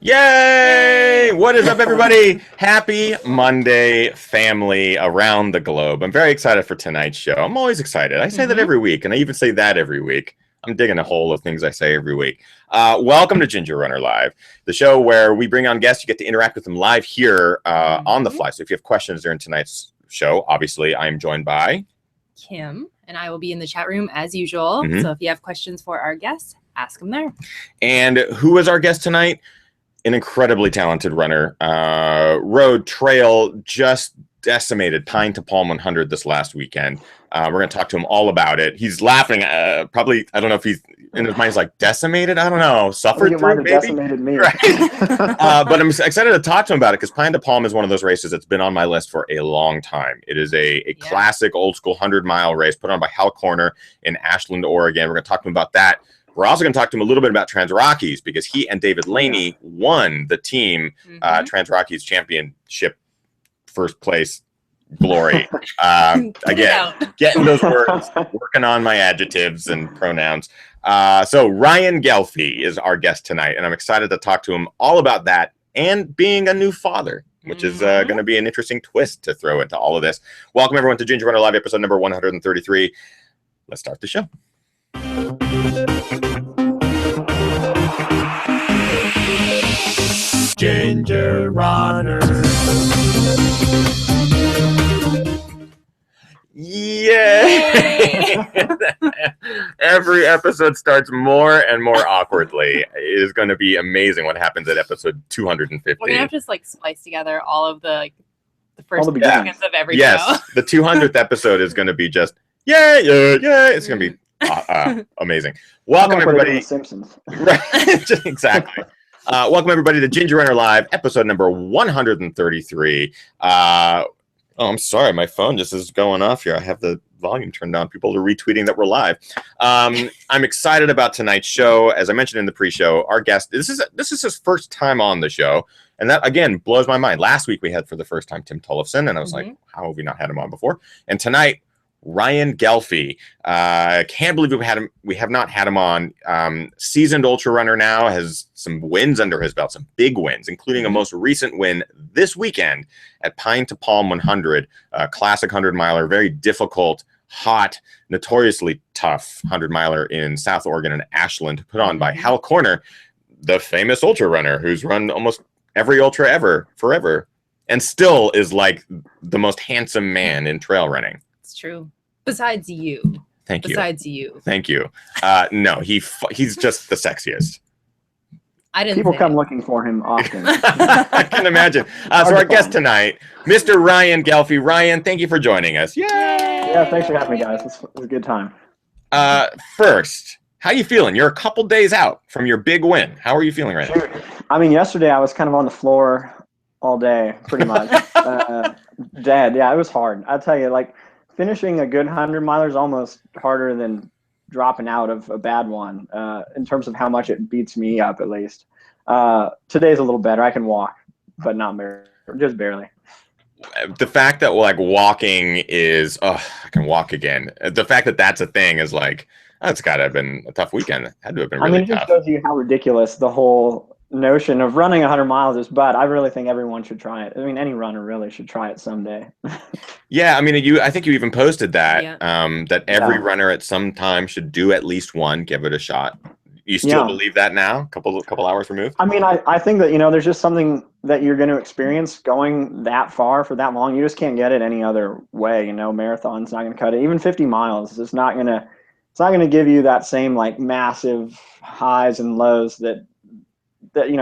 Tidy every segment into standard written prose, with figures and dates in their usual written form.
Yay! What is up, everybody? Happy Monday, family around the globe. I'm very excited for tonight's show. I'm always excited. I say that every week, and I even say that every week. I'm digging a hole of things I say every week. Welcome to Ginger Runner Live, the show where we bring on guests. You get to interact with them live here on the fly. So if you have questions during tonight's show, obviously I'm joined by Kim, and I will be in the chat room as usual. So if you have questions for our guests, ask them there. And who is our guest tonight? An incredibly talented runner. Road, trail, just decimated Pine to Palm 100 this last weekend. We're going to talk to him all about it. He's laughing. Probably, I don't know if he's in his mind, he's like decimated. I don't know. Suffered through, maybe. Decimated me. Right. But I'm excited to talk to him about it because Pine to Palm is one of those races that's been on my list for a long time. It is a classic old school 100-mile race put on by Hal Corner in Ashland, Oregon. We're going to talk to him about that. We're also going to talk to him a little bit about TransRockies because he and David Laney won the team TransRockies championship first place glory. Again, getting those words, working on my adjectives and pronouns. So Ryan Ghelfi is our guest tonight, and I'm excited to talk to him all about that and being a new father, which is going to be an interesting twist to throw into all of this. Welcome, everyone, to Ginger Runner Live, episode number 133. Let's start the show. Ginger Runner. Yay! Every episode starts more and more awkwardly. It is going to be amazing what happens at episode 250. We're going to have to just splice together all of the first seconds of every show. Yes, the 200th episode is going to be just, yay. It's going to be amazing. Welcome, everybody. Simpsons. Right, exactly. Welcome, everybody, to Ginger Runner Live, episode number 133. I'm sorry, my phone just is going off here. I have the volume turned down. People are retweeting that we're live. I'm excited about tonight's show. As I mentioned in the pre-show, our guest, this is his first time on the show, and that, again, blows my mind. Last week, we had, for the first time, Tim Tollefson, and I was like, how have we not had him on before? And tonight, Ryan Ghelfi. Can't believe we have not had him on. Seasoned ultra runner now, has some wins under his belt, some big wins, including a most recent win this weekend at Pine to Palm 100, classic 100-miler, very difficult, hot, notoriously tough 100-miler in South Oregon and Ashland, put on by Hal Corner, the famous ultra runner who's run almost every ultra ever, forever, and still is like the most handsome man in trail running. It's true. Besides you. Thank you. Besides you. Thank you. No, he's just the sexiest. I didn't. People come looking for him often. I can imagine. So our guest tonight, Mr. Ryan Ghelfi. Ryan, thank you for joining us. Yay! Yeah, thanks for having me, guys. It was a good time. First, how you feeling? You're a couple days out from your big win. How are you feeling right now? I mean, yesterday I was kind of on the floor all day, pretty much. Dead. Yeah, it was hard. I'll tell you, like, finishing a good 100-miler is almost harder than dropping out of a bad one, in terms of how much it beats me up, at least. Today's a little better. I can walk, but not barely, just barely. The fact that, like, walking is, I can walk again. The fact that that's a thing is like, it's got to have been a tough weekend. It had to have been really tough. It just shows you how ridiculous the whole notion of running 100 miles is, but I really think everyone should try it. I mean, any runner really should try it someday. Yeah, I mean, I think you even posted that, that every runner at some time should do at least one, give it a shot. You still believe that now, couple hours removed? I mean, I think that, there's just something that you're going to experience going that far for that long. You just can't get it any other way. Marathon's not going to cut it. Even 50 miles is not going to give you that same, like, massive highs and lows that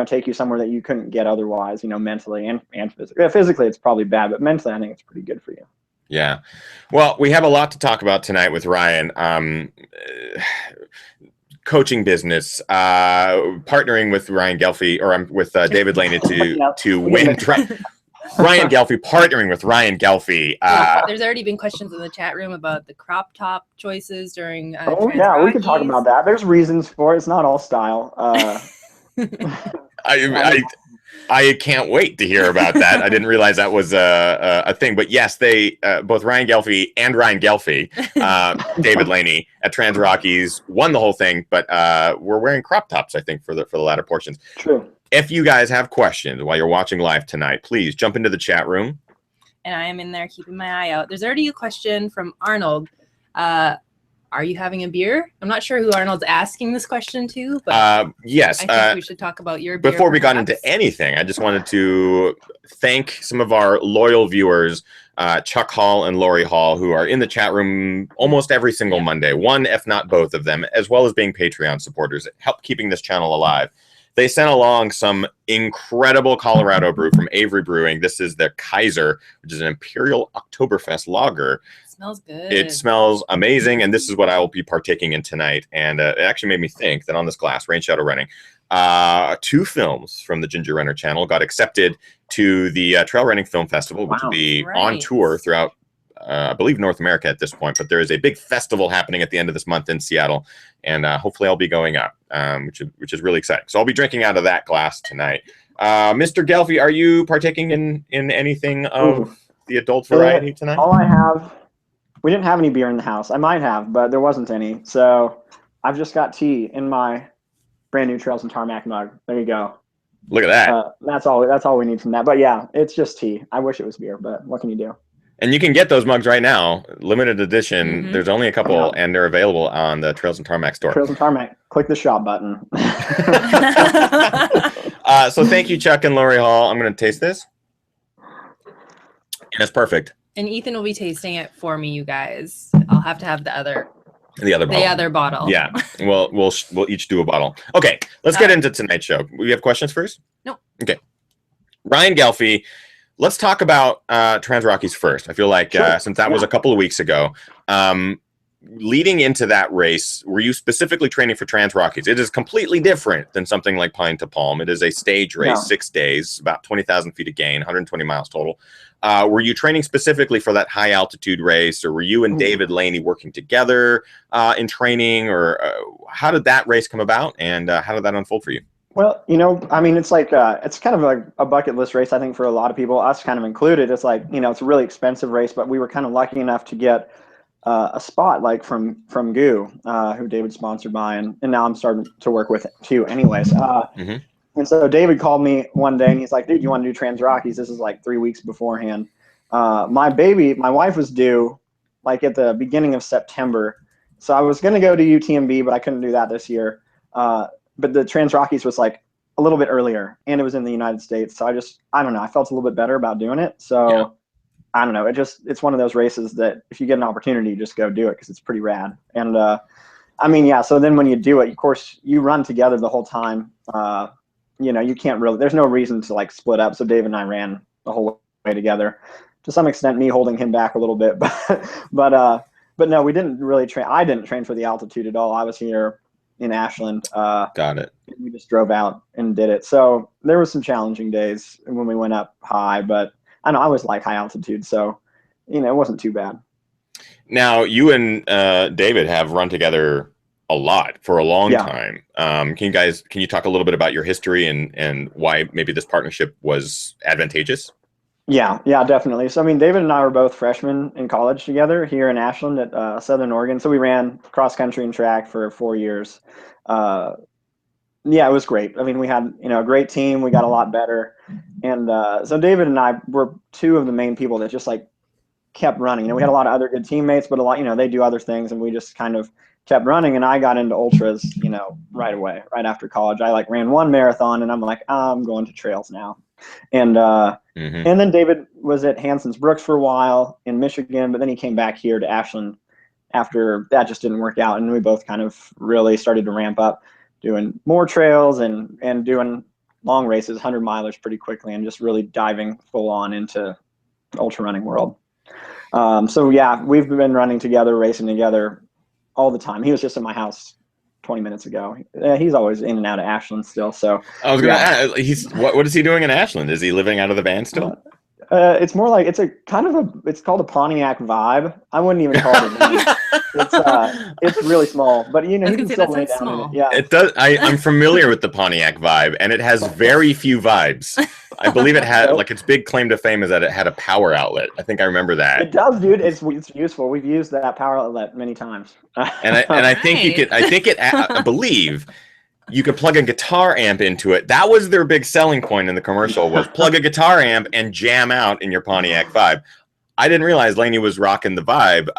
take you somewhere that you couldn't get otherwise, mentally and physically. Physically, it's probably bad, but mentally, I think it's pretty good for you. Yeah. Well, we have a lot to talk about tonight with Ryan. Coaching business, partnering with Ryan Ghelfi, or with David Laney to win. Ryan Ghelfi, partnering with Ryan Ghelfi. There's already been questions in the chat room about the crop top choices during we can talk about that. There's reasons for it. It's not all style. I can't wait to hear about that. I didn't realize that was a thing. But yes, they both Ryan Ghelfi and Ryan Ghelfi, David Laney at TransRockies won the whole thing. But we're wearing crop tops, I think, for the latter portions. True. if you guys have questions while you're watching live tonight, please jump into the chat room. And I am in there keeping my eye out. There's already a question from Arnold. Are you having a beer? I'm not sure who Arnold's asking this question to, but yes. I think we should talk about your beer. Before we got into anything, I just wanted to thank some of our loyal viewers, Chuck Hall and Lori Hall, who are in the chat room almost every single Monday, one, if not both of them, as well as being Patreon supporters, help keeping this channel alive. They sent along some incredible Colorado brew from Avery Brewing. This is the Kaiser, which is an Imperial Oktoberfest lager. Smells good. It smells amazing, and this is what I will be partaking in tonight. And it actually made me think that on this glass, Rain Shadow Running, 2 films from the Ginger Runner channel got accepted to the Trail Running Film Festival, which will be on tour throughout, I believe, North America at this point. But there is a big festival happening at the end of this month in Seattle, and hopefully I'll be going up, which is really exciting. So I'll be drinking out of that glass tonight. Mr. Ghelfi, are you partaking in anything of the adult variety tonight? All I have... We didn't have any beer in the house. I might have, but there wasn't any. So I've just got tea in my brand new Trails and Tarmac mug. There you go. Look at that. That's all we need from that. But yeah, it's just tea. I wish it was beer, but what can you do? And you can get those mugs right now, limited edition. There's only a couple, and they're available on the Trails and Tarmac store. Trails and Tarmac. Click the shop button. So thank you, Chuck and Lori Hall. I'm going to taste this. And it's perfect. And Ethan will be tasting it for me, you guys. I'll have to have the other bottle. Yeah, we'll each do a bottle. Okay, let's get into tonight's show. We have questions first? No. Okay. Ryan Ghelfi, let's talk about TransRockies first. I feel like since that was a couple of weeks ago, leading into that race, were you specifically training for TransRockies? It is completely different than something like Pine to Palm. It is a stage race, 6 days, about 20,000 feet of gain, 120 miles total. Were you training specifically for that high altitude race, or were you and David Laney working together in training, or how did that race come about, and how did that unfold for you? Well, I mean, it's like it's kind of like a bucket list race, I think, for a lot of people, us kind of included. It's like, it's a really expensive race, but we were kind of lucky enough to get a spot like from GU, who David sponsored by, and now I'm starting to work with too anyways. And so David called me one day and he's like, dude, you want to do TransRockies? This is like 3 weeks beforehand. My wife was due like at the beginning of September. So I was going to go to UTMB, but I couldn't do that this year. But the TransRockies was like a little bit earlier, and it was in the United States. So I don't know. I felt a little bit better about doing it. So I don't know. It's one of those races that if you get an opportunity, you just go do it because it's pretty rad. And I mean, yeah. So then when you do it, of course, you run together the whole time. You can't really, there's no reason to like split up. So Dave and I ran the whole way together, to some extent, me holding him back a little bit, but no, we didn't really train. I didn't train for the altitude at all. I was here in Ashland. Got it. We just drove out and did it. So there was some challenging days when we went up high, but I know I always like high altitude. So, it wasn't too bad. Now you and David have run together a lot for a long time. Can you talk a little bit about your history and why maybe this partnership was advantageous? Yeah, definitely. So, I mean, David and I were both freshmen in college together here in Ashland at Southern Oregon. So we ran cross country and track for 4 years. It was great. I mean, we had, a great team. We got a lot better. And so David and I were 2 of the main people that just like kept running. We had a lot of other good teammates, but a lot, they do other things, and we just kind of kept running. And I got into ultras, right away, right after college. I like ran 1 marathon, and I'm like, I'm going to trails now. And and then David was at Hanson's Brooks for a while in Michigan, but then he came back here to Ashland after that just didn't work out. And we both kind of really started to ramp up doing more trails and doing long races, 100 milers pretty quickly, and just really diving full on into the ultra running world. So yeah, we've been running together, racing together all the time. He was just in my house 20 minutes ago. He's always in and out of Ashland still. So I was gonna ask, what is he doing in Ashland? Is he living out of the van still? It's more like it's called a Pontiac vibe. I wouldn't even call it a van. It's really small, but you can still lay down in it. Yeah, it does. I'm familiar with the Pontiac vibe, and it has very few vibes. I believe it had like its big claim to fame is that it had a power outlet. I think I remember that. It does, dude. It's useful. We've used that power outlet many times. And I think you could. I believe you could plug a guitar amp into it. That was their big selling point in the commercial, was plug a guitar amp and jam out in your Pontiac Vibe. I didn't realize Lainey was rocking the Vibe.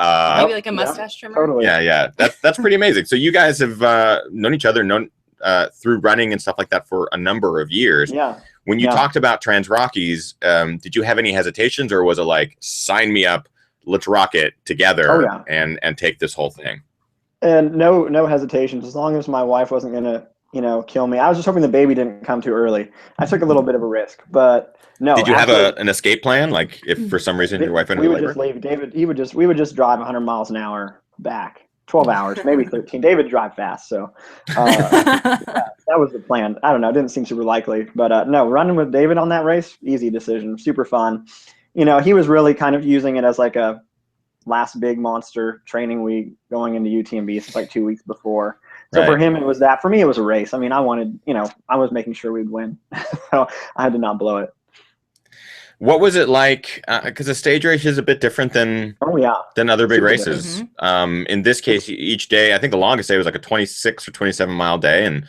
Maybe like a mustache trimmer. Totally. Yeah. That's pretty amazing. So you guys have known each other, through running and stuff like that for a number of years. Yeah. When you talked about TransRockies, did you have any hesitations, or was it like, sign me up, let's rock it together and take this whole thing? And no hesitations, as long as my wife wasn't gonna, kill me. I was just hoping the baby didn't come too early. I took a little bit of a risk, but no. Did you have an escape plan? Like, if for some reason your wife ended we up would just leave. David, we would just drive 100 miles an hour back. 12 hours, maybe 13. David drive fast, so that was the plan. I don't know, it didn't seem super likely, but no, running with David on that race, easy decision, super fun. He was really kind of using it as like a last big monster training week going into UTMB. It's like 2 weeks before. So for him, it was that. For me, it was a race. I mean, I wanted, I was making sure we'd win, so I had to not blow it. What was it like? Because a stage race is a bit different than other big races. In this case, each day, I think the longest day was like a 26 or 27 mile day. And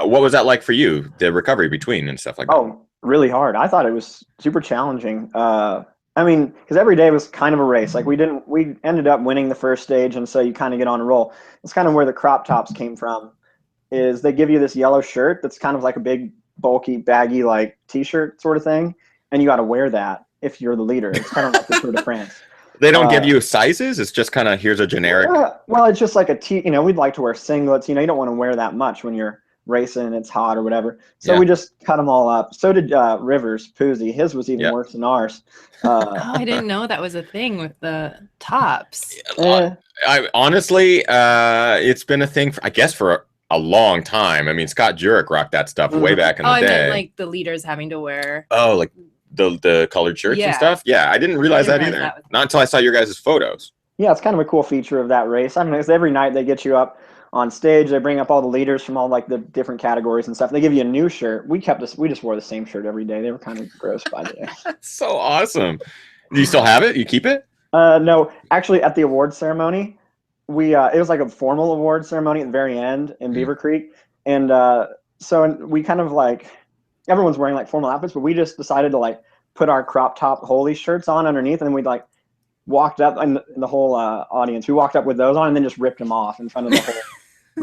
what was that like for you? The recovery between and stuff like that? Oh, really hard. I thought it was super challenging. I mean, because every day was kind of a race. Like we ended up winning the first stage, and so you kind of get on a roll. It's kind of where the crop tops came from. Is they give you this yellow shirt that's kind of like a big, bulky, baggy like T-shirt sort of thing. And you got to wear that if you're the leader. It's kind of like the Tour de France. They don't give you sizes? It's just kind of, here's a generic. Well, it's just like we'd like to wear singlets. You don't want to wear that much when you're racing and it's hot or whatever. So we just cut them all up. So did Rivers, Poozy. His was even worse than ours. I didn't know that was a thing with the tops. I honestly, it's been a thing, for a long time. I mean, Scott Jurek rocked that stuff way back in the day. I meant like the leaders having to wear. Oh, like the colored shirts and stuff. Yeah, I didn't realize that either. Not until I saw your guys' photos. Yeah, it's kind of a cool feature of that race. I mean, it's every night they get you up on stage. They bring up all the leaders from all like the different categories and stuff. They give you a new shirt. We just wore the same shirt every day. They were kind of gross by the way. That's so awesome. Do you still have it? You keep it? No, actually, at the awards ceremony, it was like a formal awards ceremony at the very end in Beaver Creek, and so we kind of like everyone's wearing like formal outfits, but we just decided to like put our crop top holy shirts on underneath, and we like walked up, and the whole audience, we walked up with those on and then just ripped them off in front of the whole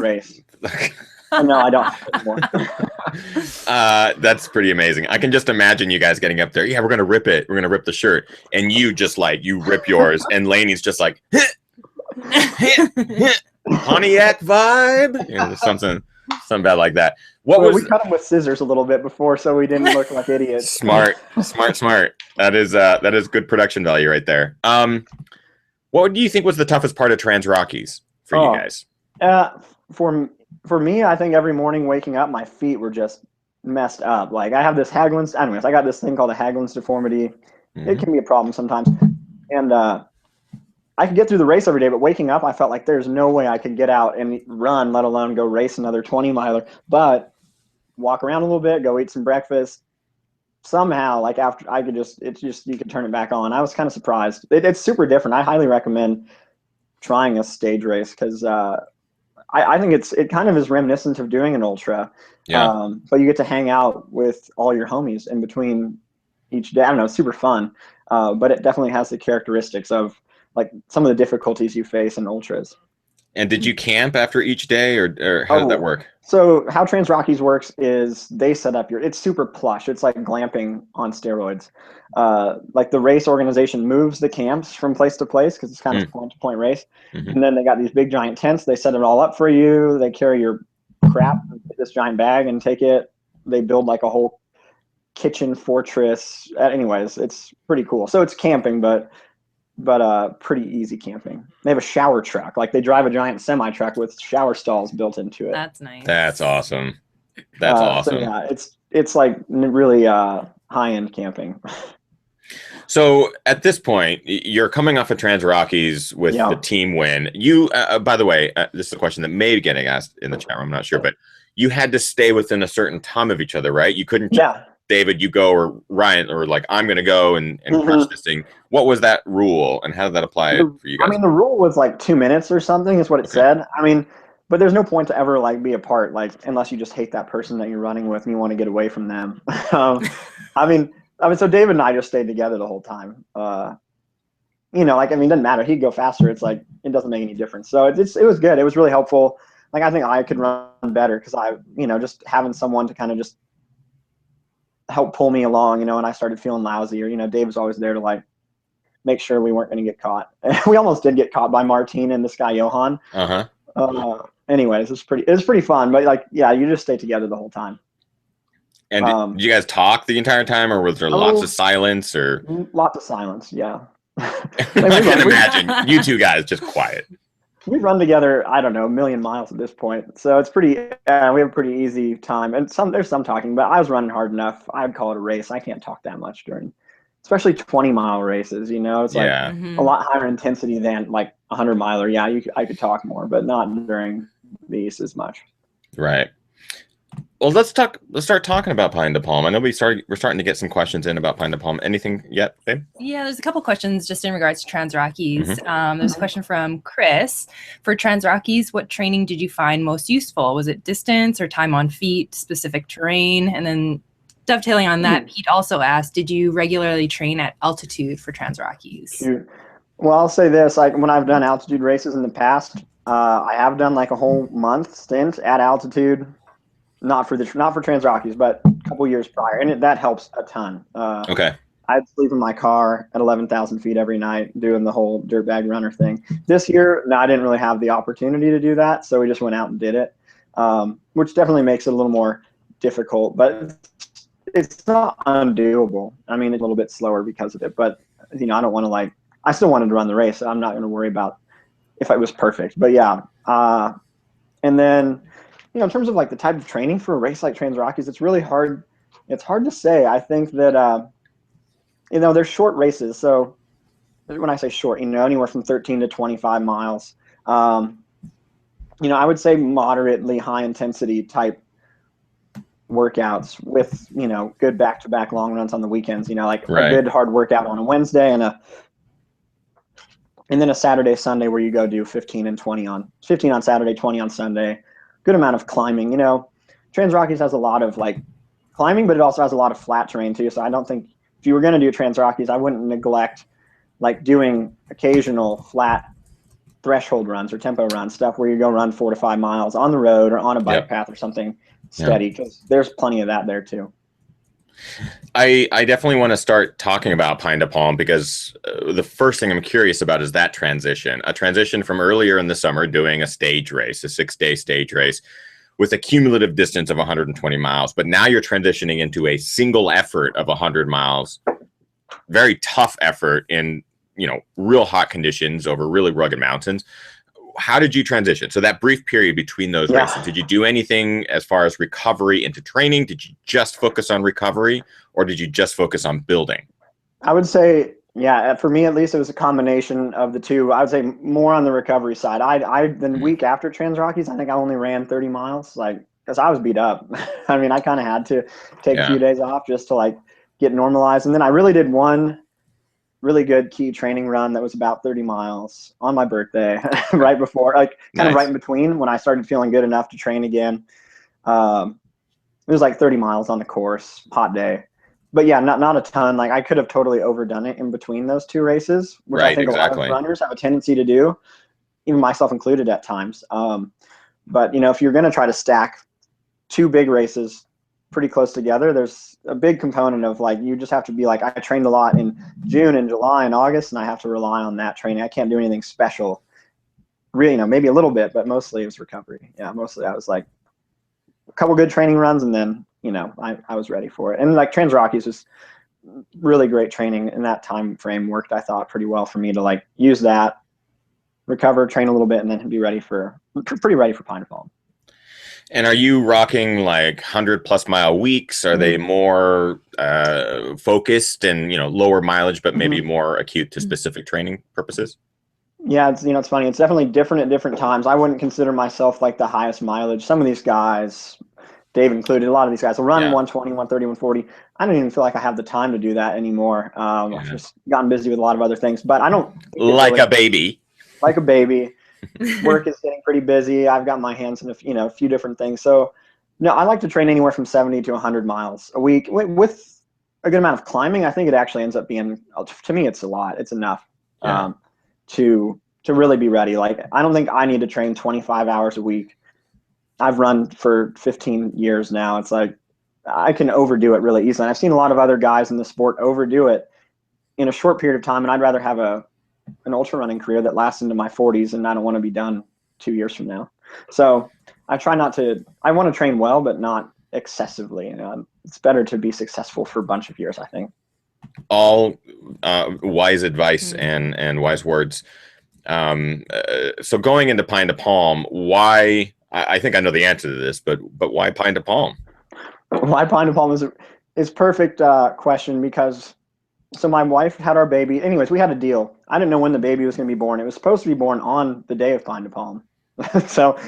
race. No, I don't anymore. That's pretty amazing. I can just imagine you guys getting up there. Yeah, we're gonna rip it. We're gonna rip the shirt, and you just like you rip yours, and Lainey's just like Pontiac vibe, something bad like that. We cut them with scissors a little bit before, so we didn't look like idiots. Smart. That is good production value right there. What do you think was the toughest part of TransRockies for you guys? For me, I think every morning waking up, my feet were just messed up. Like I have this Haglund's. Anyways, I got this thing called a Haglund's deformity. It can be a problem sometimes, and I could get through the race every day, but waking up, I felt like there's no way I could get out and run, let alone go race another 20-miler. But walk around a little bit, go eat some breakfast. Somehow, like after I could you could turn it back on. I was kind of surprised. It's super different. I highly recommend trying a stage race because I think it kind of is reminiscent of doing an ultra. Yeah. But you get to hang out with all your homies in between each day. I don't know, it's super fun. But it definitely has the characteristics of like some of the difficulties you face in ultras. And did you camp after each day, or how did that work? So how TransRockies works is they set up it's super plush. It's like glamping on steroids. Like the race organization moves the camps from place to place because it's kind of a point-to-point race. And then they got these big giant tents. They set it all up for you. They carry your crap in this giant bag and take it. They build like a whole kitchen fortress. Anyways, it's pretty cool. So it's camping, but pretty easy camping. They have a shower truck. Like they drive a giant semi truck with shower stalls built into it. That's nice. That's awesome. That's awesome. So yeah, it's like really high end camping. So at this point, you're coming off of TransRockies with the team win. You, by the way, this is a question that may be getting asked in the chat room. I'm not sure, but you had to stay within a certain time of each other, right? You couldn't. David, you go, or Ryan, or like, I'm going to go and crush this thing. What was that rule, and how did that apply for you guys? I mean, the rule was like 2 minutes or something is what it said. I mean, but there's no point to ever like be apart, like unless you just hate that person that you're running with and you want to get away from them. I mean, so David and I just stayed together the whole time. You know, like, I mean, it doesn't matter. He'd go faster. It's like, it doesn't make any difference. So it was good. It was really helpful. Like, I think I could run better because you know, just having someone to kind of just help pull me along, you know, and I started feeling lousy, or, you know, Dave was always there to like make sure we weren't going to get caught. We almost did get caught by Martine and this guy, Johan. Anyways, it was pretty fun, but like, yeah, you just stay together the whole time. And did you guys talk the entire time, or was there lots of silence, or? Lots of silence. Yeah. I can imagine you two guys just quiet. We've run together, I don't know, 1,000,000 miles at this point. So it's pretty, we have a pretty easy time. And there's some talking, but I was running hard enough. I'd call it a race. I can't talk that much during, especially 20-mile races, you know, it's like a lot higher intensity than like 100-miler. Yeah, I could talk more, but not during these as much. Right. Well, let's start talking about Pine to Palm. I know we're starting to get some questions in about Pine to Palm. Anything yet, babe? Yeah, there's a couple questions just in regards to TransRockies. There's a question from Chris. For TransRockies, what training did you find most useful? Was it distance or time on feet, specific terrain? And then dovetailing on that, Pete also asked, did you regularly train at altitude for TransRockies? Well, I'll say this, like when I've done altitude races in the past, I have done like a whole month stint at altitude. Not for TransRockies, but a couple years prior, and that helps a ton. Okay. I'd sleep in my car at 11,000 feet every night doing the whole dirtbag runner thing. This year, no, I didn't really have the opportunity to do that, so we just went out and did it, which definitely makes it a little more difficult, but it's not undoable. I mean, it's a little bit slower because of it, but you know, I don't want to I still wanted to run the race, so I'm not going to worry about if it was perfect. But yeah, and then, you know, in terms of like the type of training for a race like TransRockies, it's really hard. It's hard to say. I think that, you know, they're short races. So when I say short, you know, anywhere from 13 to 25 miles, you know, I would say moderately high intensity type workouts with, you know, good back-to-back long runs on the weekends, you know, like a good hard workout on a Wednesday and then a Saturday, Sunday where you go do 15 on Saturday, 20 on Sunday. Good amount of climbing. You know, TransRockies has a lot of like climbing, but it also has a lot of flat terrain too. So I don't think if you were going to do TransRockies, I wouldn't neglect like doing occasional flat threshold runs or tempo runs, stuff where you go run 4 to 5 miles on the road or on a bike path or something steady, because there's plenty of that there too. I definitely want to start talking about Pine to Palm because the first thing I'm curious about is that a transition from earlier in the summer doing a stage race, a 6-day stage race with a cumulative distance of 120 miles. But now you're transitioning into a single effort of 100 miles, very tough effort in, you know, real hot conditions over really rugged mountains. How did you transition? So that brief period between those races, did you do anything as far as recovery into training? Did you just focus on recovery, or did you just focus on building? I would say, yeah, for me at least, it was a combination of the two. I would say more on the recovery side. The week after TransRockies, I think I only ran 30 miles, like, because I was beat up. I mean, I kind of had to take a few days off just to like get normalized. And then I really did one really good key training run that was about 30 miles on my birthday, right before, like kind of right in between when I started feeling good enough to train again. It was like 30 miles on the course, hot day. But yeah, not a ton. Like I could have totally overdone it in between those two races, which I think a lot of runners have a tendency to do, even myself included at times. But you know, if you're going to try to stack two big races pretty close together, there's a big component of like, you just have to be like, I trained a lot in June and July and August, and I have to rely on that training. I can't do anything special. Really, you know, maybe a little bit, but mostly it was recovery. Yeah, mostly I was like a couple good training runs, and then, you know, I was ready for it. And like TransRockies was really great training in that time frame, worked, I thought, pretty well for me to like use that, recover, train a little bit, and then be pretty ready for Pine to Palm. And are you rocking like 100+ mile weeks? Are they more focused and, you know, lower mileage, but maybe more acute to specific training purposes? Yeah, it's, you know, it's funny. It's definitely different at different times. I wouldn't consider myself like the highest mileage. Some of these guys, Dave included, a lot of these guys will run 120, 130, 140. I don't even feel like I have the time to do that anymore. I've just gotten busy with a lot of other things, but I don't. Like a baby. Like a baby. work is getting pretty busy. I've got my hands in a few different things. So no, I like to train anywhere from 70 to 100 miles a week with a good amount of climbing. I think it actually ends up being, to me, it's a lot. It's enough to really be ready. Like, I don't think I need to train 25 hours a week. I've run for 15 years now. It's like I can overdo it really easily. And I've seen a lot of other guys in the sport overdo it in a short period of time. And I'd rather have an ultra running career that lasts into my 40s, and I don't want to be done 2 years from now. So I try not to. I want to train well, but not excessively. It's better to be successful for a bunch of years, I think. All wise advice and wise words. So going into Pine to Palm, why? I think I know the answer to this, but why Pine to Palm? Why Pine to Palm is perfect question, because so my wife had our baby. Anyways, we had a deal. I didn't know when the baby was going to be born. It was supposed to be born on the day of Pine to Palm. So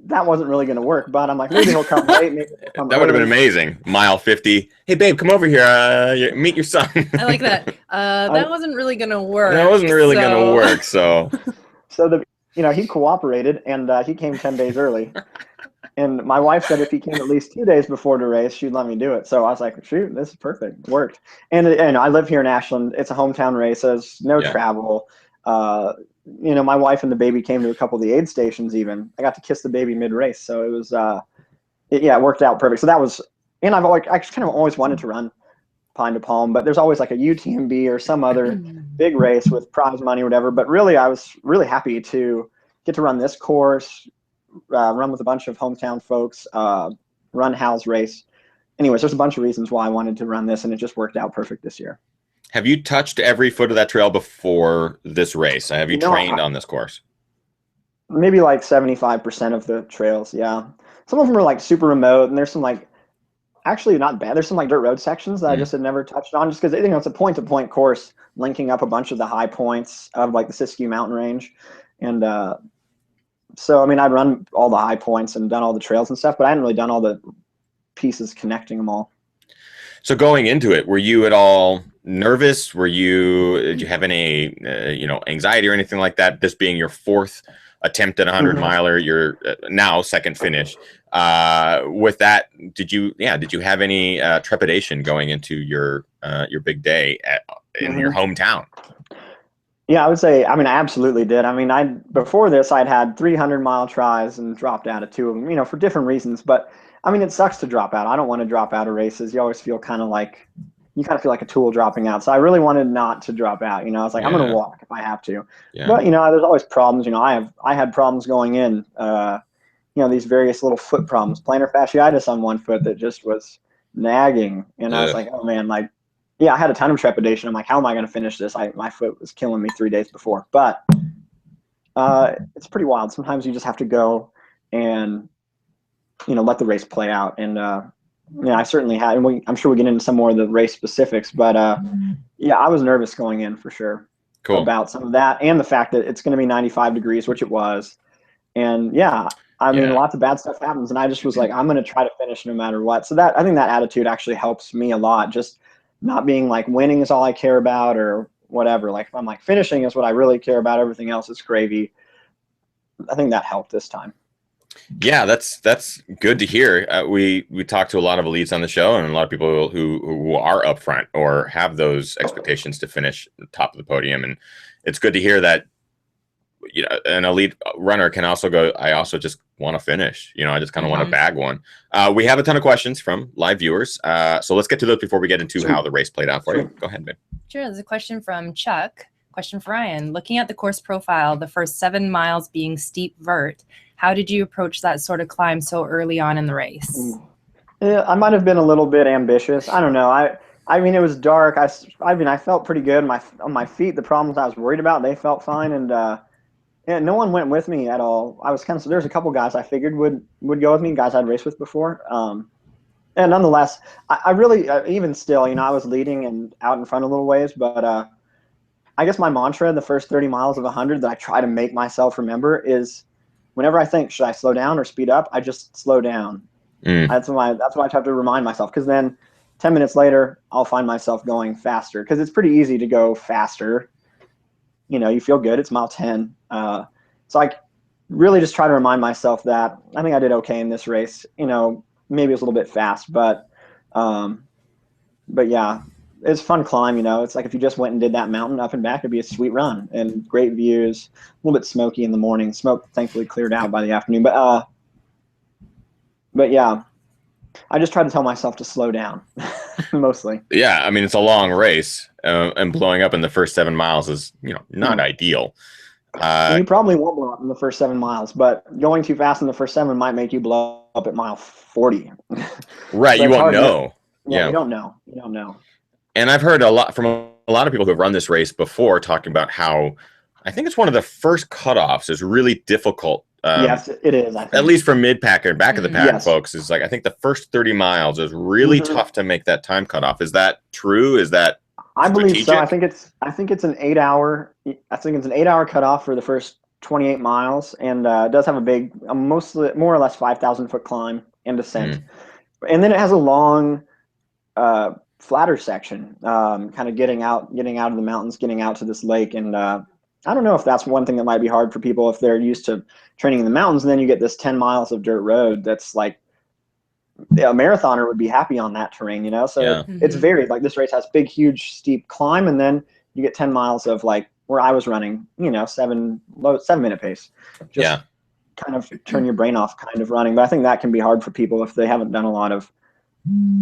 that wasn't really going to work, but I'm like, maybe he'll come late. Maybe he'll come that would have been early. amazing. Mile 50. Hey, babe, come over here. Meet your son. I like that. That wasn't really going to work. That wasn't really going to work. So he cooperated, and he came 10 days early. And my wife said if he came at least 2 days before the race, she'd let me do it. So I was like, shoot, this is perfect. It worked. And I live here in Ashland. It's a hometown race. There's no travel. My wife and the baby came to a couple of the aid stations even. I got to kiss the baby mid-race. So it was, it worked out perfect. So that was, and I just kind of always wanted to run Pine to Palm, but there's always like a UTMB or some other big race with prize money or whatever. But really, I was really happy to get to run this course, run with a bunch of hometown folks, run Hal's race. Anyways, there's a bunch of reasons why I wanted to run this, and it just worked out perfect this year. Have you touched every foot of that trail before this race? Have you trained on this course? Maybe like 75% of the trails, yeah. Some of them are like super remote, and there's some like actually not bad. There's some like dirt road sections that I just had never touched on, just because it's a point-to-point course linking up a bunch of the high points of like the Siskiyou Mountain Range. And so, I'd run all the high points and done all the trails and stuff, but I hadn't really done all the pieces connecting them all. So going into it, were you at all nervous? Did you have any, anxiety or anything like that? This being your fourth attempt at a 100-miler, your now second finish. With that, did you have any trepidation going into your big day in your hometown? Yeah, I would say, I absolutely did. Before this, I'd had 300-mile tries and dropped out of two of them, for different reasons. But it sucks to drop out. I don't want to drop out of races. You always feel kind of like a tool dropping out. So I really wanted not to drop out. I was like, I'm going to walk if I have to. Yeah. But, there's always problems. I had problems going in, these various little foot problems, plantar fasciitis on one foot that just was nagging. And I was like, oh man, I had a ton of trepidation. I'm like, how am I going to finish this? My foot was killing me 3 days before. But it's pretty wild. Sometimes you just have to go and, let the race play out. And I certainly had, and I'm sure we'll get into some more of the race specifics. But I was nervous going in for sure. Cool. About some of that, and the fact that it's going to be 95 degrees, which it was. And lots of bad stuff happens. And I just was like, I'm going to try to finish no matter what. So I think that attitude actually helps me a lot. Just not being like winning is all I care about or whatever. Like if I'm like finishing is what I really care about. Everything else is gravy. I think that helped this time. Yeah, that's good to hear. We talk to a lot of elites on the show, and a lot of people who are up front or have those expectations to finish top of the podium. And it's good to hear that an elite runner can also go, I also just want to finish. I just kind of want to bag one. We have a ton of questions from live viewers. So let's get to those before we get into how the race played out for you. Go ahead, babe. Sure. There's a question from Chuck. Question for Ryan. Looking at the course profile, the first 7 miles being steep vert, how did you approach that sort of climb so early on in the race? Yeah, I might have been a little bit ambitious. I don't know. It was dark. I felt pretty good. On my feet, the problems I was worried about, they felt fine. And no one went with me at all. I was there's a couple guys I figured would go with me, guys I'd raced with before. And nonetheless, I really, even still, I was leading and out in front a little ways, but I guess my mantra, the first 30 miles of 100 that I try to make myself remember is whenever I think, should I slow down or speed up? I just slow down. That's what I have to remind myself, because then 10 minutes later, I'll find myself going faster, because it's pretty easy to go faster, you know, you feel good. It's mile 10. So I really just try to remind myself that I think I did okay in this race. You know, maybe it was a little bit fast, but yeah, it's a fun climb. You know, it's like if you just went and did that mountain up and back, it'd be a sweet run and great views. A little bit smoky in the morning. Smoke thankfully cleared out by the afternoon. But yeah, I just try to tell myself to slow down, mostly. Yeah, I mean, it's a long race, and blowing up in the first 7 miles is, you know, not ideal. And you probably won't blow up in the first 7 miles, but going too fast in the first 7 might make you blow up at mile 40. Right, So you it's won't hard know. Yeah, you don't know. You don't know. And I've heard a lot from a lot of people who have run this race before talking about how I think it's one of the first cutoffs is really difficult. Yes, it is. I think. At least for mid-pack and back of the pack Yes. folks, is like I think the first 30 miles is really tough to make that time cutoff. Is that true? Is that I believe so. strategic? I think it's an 8-hour. I think it's an 8-hour cutoff for the first 28 miles, and it does have a big, mostly more or less 5,000 foot climb and descent, and then it has a long, flatter section, kind of getting out of the mountains, getting out to this lake, and I don't know if that's one thing that might be hard for people if they're used to training in the mountains, and then you get this 10 miles of dirt road that's like a marathoner would be happy on that terrain, you know? So it's varied. Like this race has big, huge, steep climb, and then you get 10 miles of like where I was running, you know, 7-minute pace. Just kind of turn your brain off kind of running. But I think that can be hard for people if they haven't done a lot of,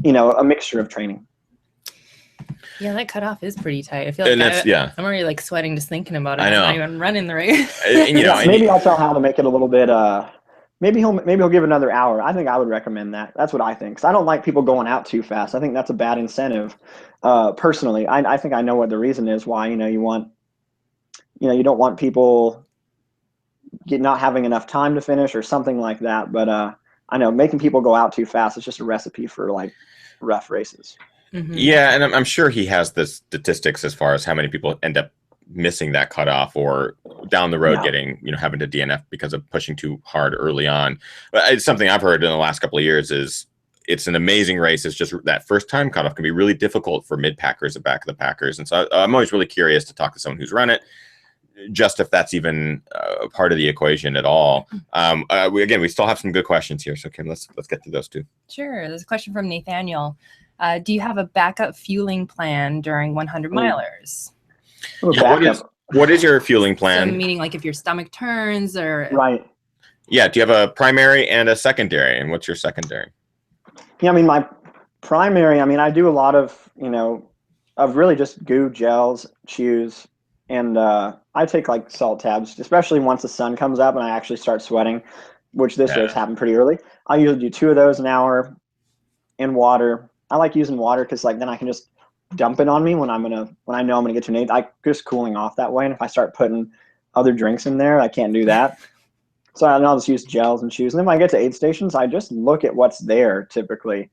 you know, a mixture of training. Yeah, that cutoff is pretty tight. I feel like I'm already like sweating just thinking about it. I know. I'm not even running the race. And, you know, maybe I'll tell Hal to make it a little bit. Maybe he'll give another hour. I think I would recommend that. That's what I think. Because I don't like people going out too fast. I think that's a bad incentive. Personally, I think I know what the reason is why. You know, you don't want people not having enough time to finish or something like that. But I know making people go out too fast is just a recipe for like rough races. Yeah, and I'm sure he has the statistics as far as how many people end up missing that cutoff or down the road getting, you know, having to DNF because of pushing too hard early on. But it's something I've heard in the last couple of years is it's an amazing race. It's just that first time cutoff can be really difficult for mid packers and back of the packers. And so I'm always really curious to talk to someone who's run it, just if that's even a part of the equation at all. We still have some good questions here. So Kim, let's get to those two. Sure. There's a question from Nathaniel. Do you have a backup fueling plan during 100 milers? What is your fueling plan? So meaning like if your stomach turns or right. Yeah. Do you have a primary and a secondary? And what's your secondary? Yeah, I mean, my primary, I do a lot of, you know, of really just goo, gels, chews, and I take like salt tabs, especially once the sun comes up and I actually start sweating, which this race happened pretty early. I usually do 2 of those an hour in water. I like using water because like then I can just dump it on me when I know I'm gonna get to an 8. I just cooling off that way. And if I start putting other drinks in there, I can't do that. So I'll just use gels and chews. And then when I get to aid stations, I just look at what's there typically.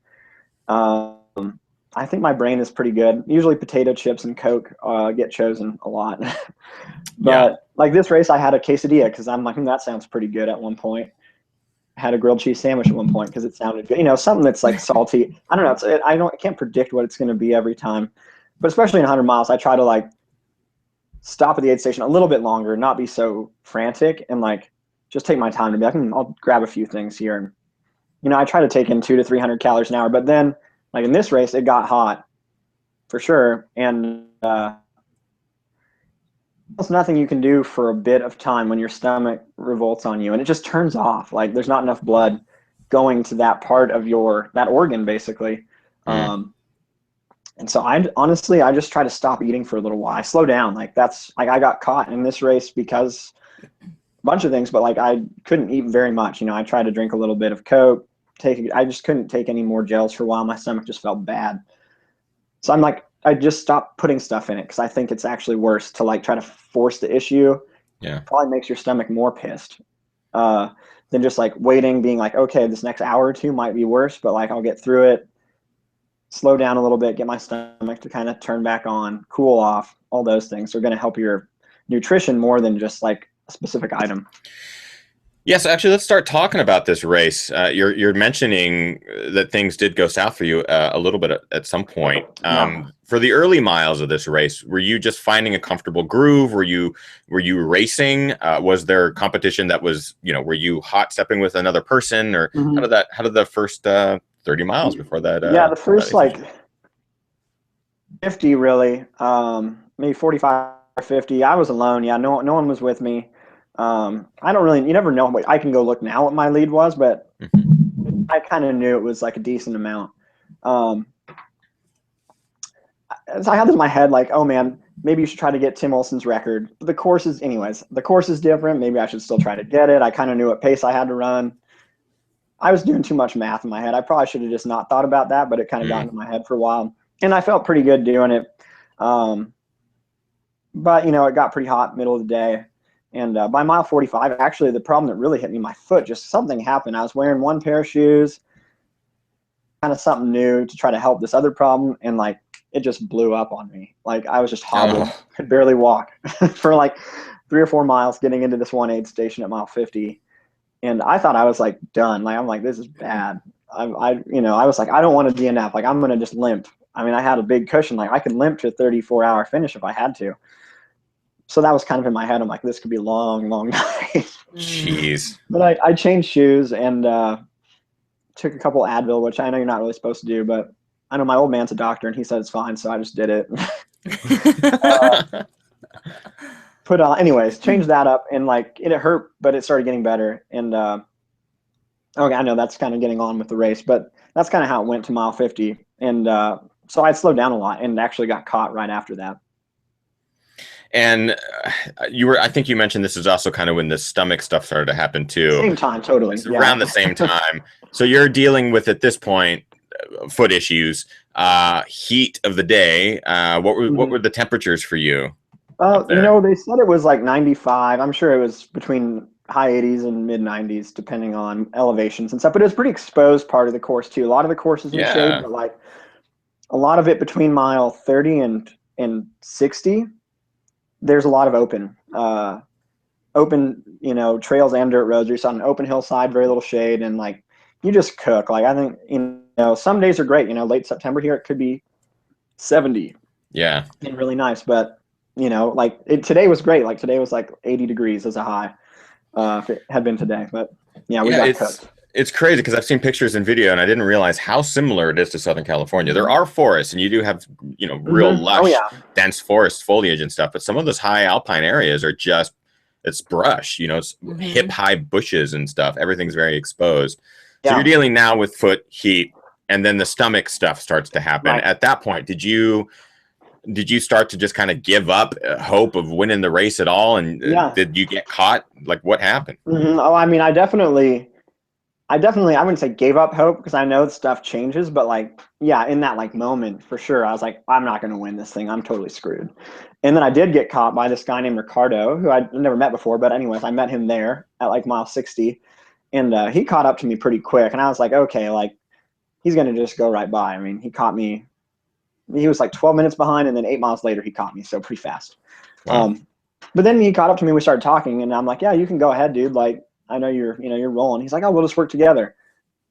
I think my brain is pretty good. Usually potato chips and Coke get chosen a lot. But like this race, I had a quesadilla because I'm like, that sounds pretty good at one point. Had a grilled cheese sandwich at one point because it sounded good. You know, something that's like salty. I don't know. I can't predict what it's going to be every time, but especially in 100 miles, I try to like stop at the aid station a little bit longer, not be so frantic, and like just take my time to be like, I'll grab a few things here. And you know, I try to take in 200 to 300 calories an hour, but then like in this race, it got hot for sure, and there's nothing you can do for a bit of time when your stomach revolts on you and it just turns off. Like there's not enough blood going to that part of that organ basically. And so I just try to stop eating for a little while. I slow down. Like that's like I got caught in this race because a bunch of things, but like I couldn't eat very much. You know, I tried to drink a little bit of Coke, I just couldn't take any more gels for a while. My stomach just felt bad. So I'm like, I just stopped putting stuff in it because I think it's actually worse to like try to force the issue. Yeah. Probably makes your stomach more pissed than just like waiting, being like, okay, this next hour or 2 might be worse, but like I'll get through it, slow down a little bit, get my stomach to kind of turn back on, cool off. All those things are going to help your nutrition more than just like a specific item. Yes, actually, let's start talking about this race. You're mentioning that things did go south for you a little bit at some point. Yeah. For the early miles of this race, were you just finding a comfortable groove? Were you racing? Was there competition that was, were you hot stepping with another person, or Mhm. how did the first 30 miles before that? Yeah, the that first like extension? 50 really, maybe 45 or 50. I was alone. Yeah, no one was with me. I don't really, you never know. I can go look now what my lead was, but Mhm. I kind of knew it was like a decent amount. Um, so I had this in my head, like, oh man, maybe you should try to get Tim Olson's record. The course is, anyways, the course is different. Maybe I should still try to get it. I kind of knew what pace I had to run. I was doing too much math in my head. I probably should have just not thought about that, but it kind of got into my head for a while, and I felt pretty good doing it. But it got pretty hot middle of the day, and by mile 45, actually, the problem that really hit me, my foot, just something happened. I was wearing one pair of shoes, kind of something new to try to help this other problem, and like it just blew up on me. Like I was just hobbled, could barely walk for like 3 or 4 miles, getting into this 1 aid station at mile 50. And I thought I was like done. Like I'm like, this is bad. I was like, I don't want to DNF. Like I'm gonna just limp. I mean, I had a big cushion. Like I could limp to a 34-hour finish if I had to. So that was kind of in my head. I'm like, this could be a long, long night. Jeez. But I changed shoes and took a couple Advil, which I know you're not really supposed to do, but I know my old man's a doctor and he said it's fine, so I just did it. Anyways, changed that up, and like it hurt, but it started getting better. And okay, I know that's kind of getting on with the race, but that's kind of how it went to mile 50. And so I slowed down a lot and actually got caught right after that. And I think you mentioned this is also kind of when the stomach stuff started to happen too. Same time, totally. It's around the same time. So you're dealing with, at this point, foot issues, heat of the day. What were the temperatures for you? They said it was like 95. I'm sure it was between high 80s and mid 90s, depending on elevations and stuff. But it was pretty exposed part of the course too. A lot of the course is in shade, but like a lot of it between mile 30 and 60, there's a lot of open trails and dirt roads. You're on an open hillside, very little shade, and like you just cook. Like I think some days are great. Late September here it could be 70. Yeah, and really nice, but today was great. Like today was like 80 degrees as a high. If it had been today, but yeah, we got cooked. It's crazy because I've seen pictures and video and I didn't realize how similar it is to Southern California. There are forests and you do have, real lush, dense forest foliage and stuff, but some of those high alpine areas are just, it's brush, it's hip high bushes and stuff. Everything's very exposed. So you're dealing now with foot heat, and then the stomach stuff starts to happen. Right. At that point, did you start to just kind of give up hope of winning the race at all? And did you get caught? Like what happened? Oh, I mean, I definitely, I wouldn't say gave up hope because I know stuff changes, but like, yeah, in that like moment for sure, I was like, I'm not going to win this thing. I'm totally screwed. And then I did get caught by this guy named Ricardo, who I'd never met before. But anyways, I met him there at like mile 60, and he caught up to me pretty quick. And I was like, okay, like he's going to just go right by. I mean, he caught me. He was like 12 minutes behind, and then 8 miles later he caught me, so pretty fast. Wow. But then he caught up to me. We started talking, and I'm like, yeah, you can go ahead, dude. Like, I know you're rolling. He's like, oh, we'll just work together.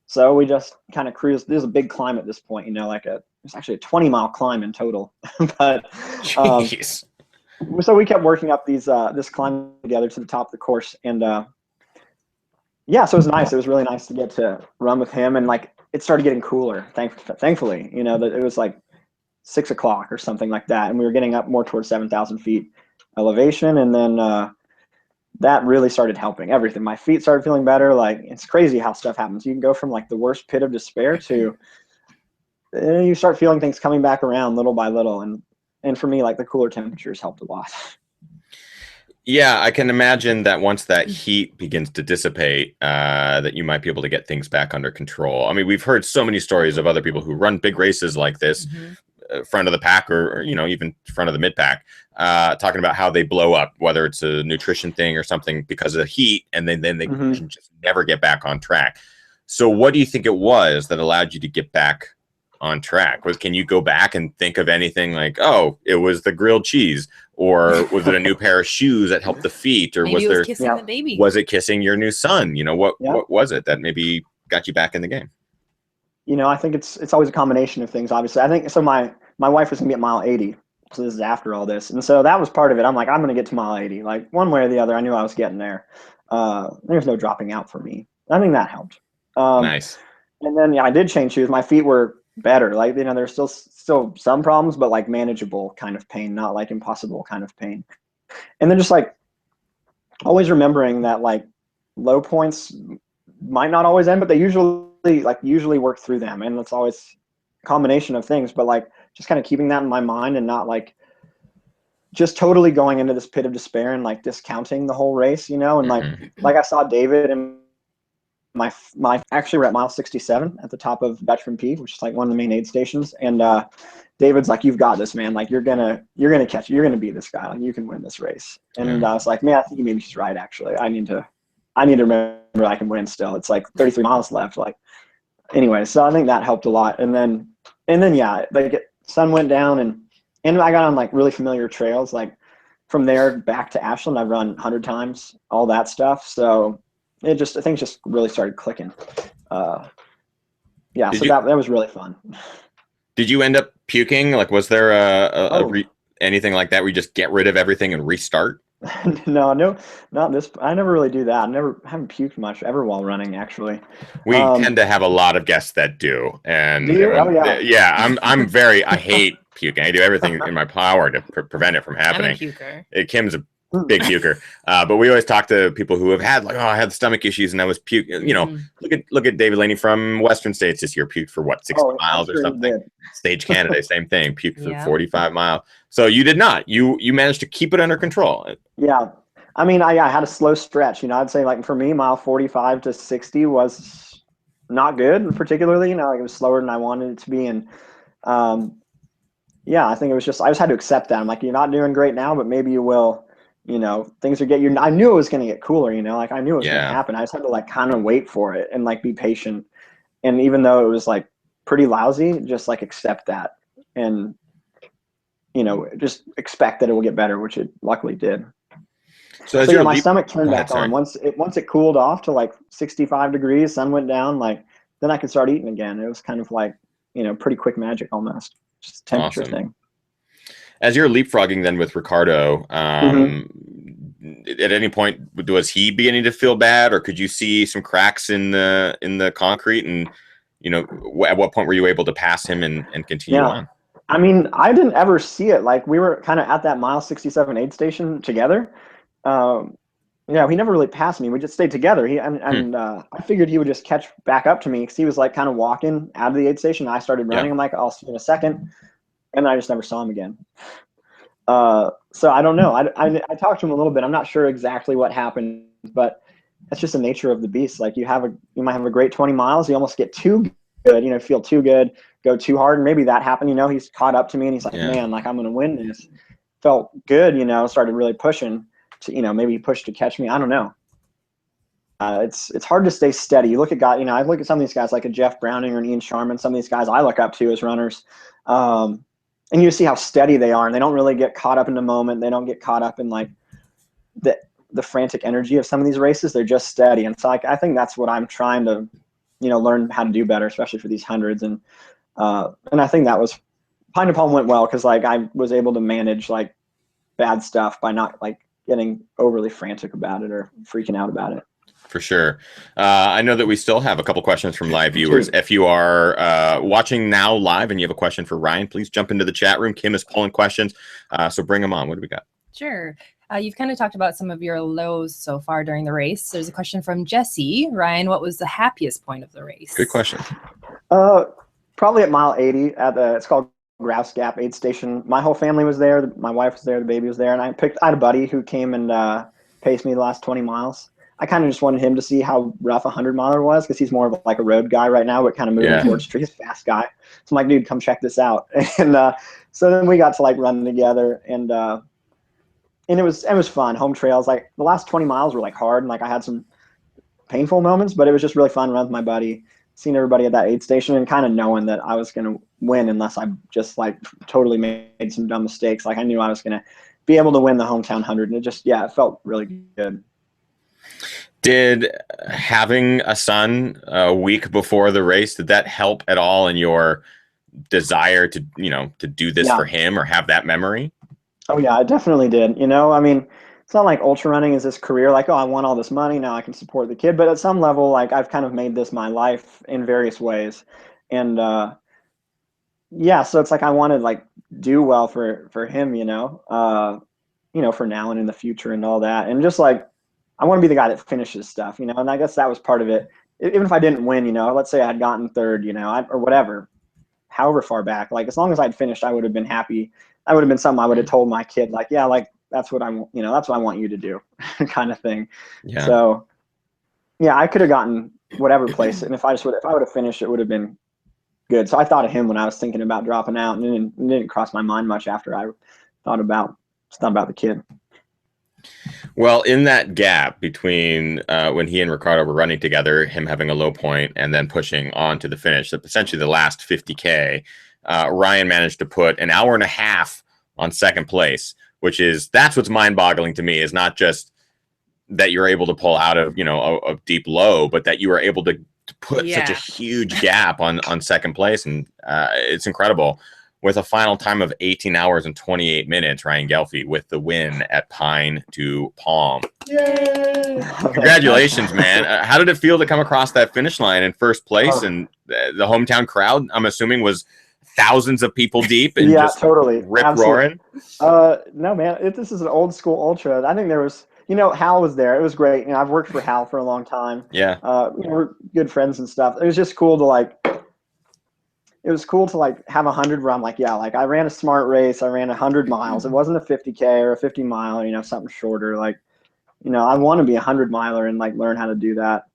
So we just kind of cruised. There's a big climb at this point, it's actually a 20-mile climb in total. But so we kept working up this climb together to the top of the course, and so it was nice. It was really nice to get to run with him, and like it started getting cooler. Thankfully, that it was like 6 o'clock or something like that, and we were getting up more towards 7,000 feet elevation, and then that really started helping everything. My feet started feeling better. Like it's crazy how stuff happens. You can go from like the worst pit of despair to you start feeling things coming back around little by little, and for me, like the cooler temperatures helped a lot. Yeah, I can imagine that once that heat begins to dissipate, that you might be able to get things back under control. I mean, we've heard so many stories of other people who run big races like this, front of the pack or even front of the mid pack, talking about how they blow up, whether it's a nutrition thing or something because of the heat, and then they can just never get back on track. So what do you think it was that allowed you to get back on track? Can you go back and think of anything like, oh, it was the grilled cheese, or was it a new pair of shoes that helped the feet, or Maybe was it was there kissing the baby. was it kissing your new son? You know, what was it that maybe got you back in the game? You know, I think it's always a combination of things. Obviously, I think so. My wife was gonna be at mile 80, so this is after all this, and so that was part of it. I'm like, I'm gonna get to mile 80, like one way or the other. I knew I was getting there. There's no dropping out for me. I think that helped. Nice. And then I did change shoes. My feet were better. Like, you know, there's still some problems, but like manageable kind of pain, not like impossible kind of pain. And then just like always remembering that like low points might not always end, but they usually work through them. And it's always a combination of things, but like just kind of keeping that in my mind and not like just totally going into this pit of despair and like discounting the whole race, you know. And like I saw David and my actually we're at mile 67 at the top of Betchman Peak, which is like one of the main aid stations. And David's like, "You've got this, man. Like you're gonna catch it. You're gonna beat this guy. Like you can win this race." And I was like, "Man, I think maybe he's right. Actually, I need to remember I can win still. It's like 33 miles left." Like anyway, so I think that helped a lot. And then yeah, like sun went down and I got on like really familiar trails. Like from there back to Ashland, I've run 100 times, all that stuff. So I think just really started clicking. Yeah, so that was really fun. Did you end up puking? Like, was there anything like that where you just get rid of everything and restart? No, not this. I never really do that. I haven't puked much ever while running, actually. We tend to have a lot of guests that do. And do you? Oh, yeah. Yeah, I hate puking. I do everything in my power to prevent it from happening. I'm a puker. Kim's a big puker. But we always talk to people who have had like, I had stomach issues and I was puking. You know, look at David Laney from Western States this year, puked for what, 60 miles or something. Stage Canada, same thing, puked for 45 miles. So you did not. You managed to keep it under control. Yeah. I mean, I had a slow stretch. You know, I'd say like for me, mile 45 to 60 was not good, particularly. You know, like it was slower than I wanted it to be. And yeah, I think it was just I just had to accept that. I'm like, you're not doing great now, but maybe you will. You know, things are getting. I knew it was going to get cooler. You know, like I knew it was going to happen. I just had to like kind of wait for it and like be patient. And even though it was like pretty lousy, just like accept that and you know just expect that it will get better, which it luckily did. So yeah, my stomach turned back on once it cooled off to like 65 degrees. Sun went down. Like then I could start eating again. It was kind of like pretty quick magic almost, just a temperature thing. As you're leapfrogging then with Ricardo, at any point was he beginning to feel bad, or could you see some cracks in the concrete? And at what point were you able to pass him and continue on? I mean, I didn't ever see it. Like we were kind of at that mile 67 aid station together. He never really passed me. We just stayed together. I figured he would just catch back up to me because he was like kind of walking out of the aid station. I started running. I'm like, I'll see you in a second. And I just never saw him again. So I don't know. I talked to him a little bit. I'm not sure exactly what happened, but that's just the nature of the beast. Like you might have a great 20 miles. You almost get too good, feel too good, go too hard. And maybe that happened, he's caught up to me and he's like, man, like I'm going to win this. Felt good, started really pushing to, maybe he pushed to catch me. I don't know. It's hard to stay steady. You look at guys, I look at some of these guys like a Jeff Browning or an Ian Sharman, some of these guys I look up to as runners. And you see how steady they are, and they don't really get caught up in the moment. They don't get caught up in like the frantic energy of some of these races. They're just steady. And so I think that's what I'm trying to, learn how to do better, especially for these hundreds. And I think that was Pine to Palm went well because like I was able to manage like bad stuff by not like getting overly frantic about it or freaking out about it. For sure. I know that we still have a couple questions from live viewers. If you are watching now live and you have a question for Ryan, please jump into the chat room. Kim is pulling questions, so bring them on. What do we got? Sure. You've kind of talked about some of your lows so far during the race. There's a question from Jesse. Ryan, what was the happiest point of the race? Good question. Probably at mile 80 it's called Grouse Gap aid station. My whole family was there. My wife was there. The baby was there. And I had a buddy who came and paced me the last 20 miles. I kind of just wanted him to see how rough a 100-miler was because he's more of like a road guy right now, but kind of moving towards trees, fast guy. So I'm like, dude, come check this out. And so then we got to like run together, and it was fun. Home trails, like the last 20 miles were like hard, and like I had some painful moments, but it was just really fun running with my buddy, seeing everybody at that aid station, and kind of knowing that I was gonna win unless I just like totally made some dumb mistakes. Like I knew I was gonna be able to win the hometown 100. And it just, yeah, it felt really good. Did having a son a week before the race, did that help at all in your desire to, you know, to do this for him or have that memory? Oh yeah, it definitely did. You know, I mean, it's not like ultra running is this career, like, oh, I want all this money, now I can support the kid. But at some level, like, I've kind of made this my life in various ways. And yeah, so it's like I want to like do well for him, you know, for now and in the future and all that. And just like I want to be the guy that finishes stuff, you know, and I guess that was part of it. Even if I didn't win, you know, let's say I had gotten third, you know, or whatever, however far back, like as long as I'd finished, I would have been happy. That would have been something I would have told my kid, like, yeah, like that's what I'm, you know, that's what I want you to do, kind of thing. Yeah. So, yeah, I could have gotten whatever place, and if I would have finished, it would have been good. So I thought of him when I was thinking about dropping out, and it didn't cross my mind much after I thought about the kid. Well, in that gap between when he and Ricardo were running together, him having a low point and then pushing on to the finish, so essentially the last 50K, Ryan managed to put an hour and a half on second place, that's what's mind-boggling to me, is not just that you're able to pull out of, you know, a deep low, but that you were able to put such a huge gap on second place. And it's incredible. With a final time of 18 hours and 28 minutes, Ryan Ghelfi with the win at Pine to Palm. Yay! Congratulations, man. How did it feel to come across that finish line in first place? And the hometown crowd, I'm assuming, was thousands of people deep and just totally rip-roaring? No, man, this is an old school ultra. I think there was, you know, Hal was there. It was great. You know, I've worked for Hal for a long time. Yeah. You know, we're good friends and stuff. It was just cool to like, have 100 where I'm like, yeah, like I ran a smart race. I ran 100 miles. It wasn't a 50K or a 50 mile, you know, something shorter. Like, you know, I want to be a 100 miler and like learn how to do that.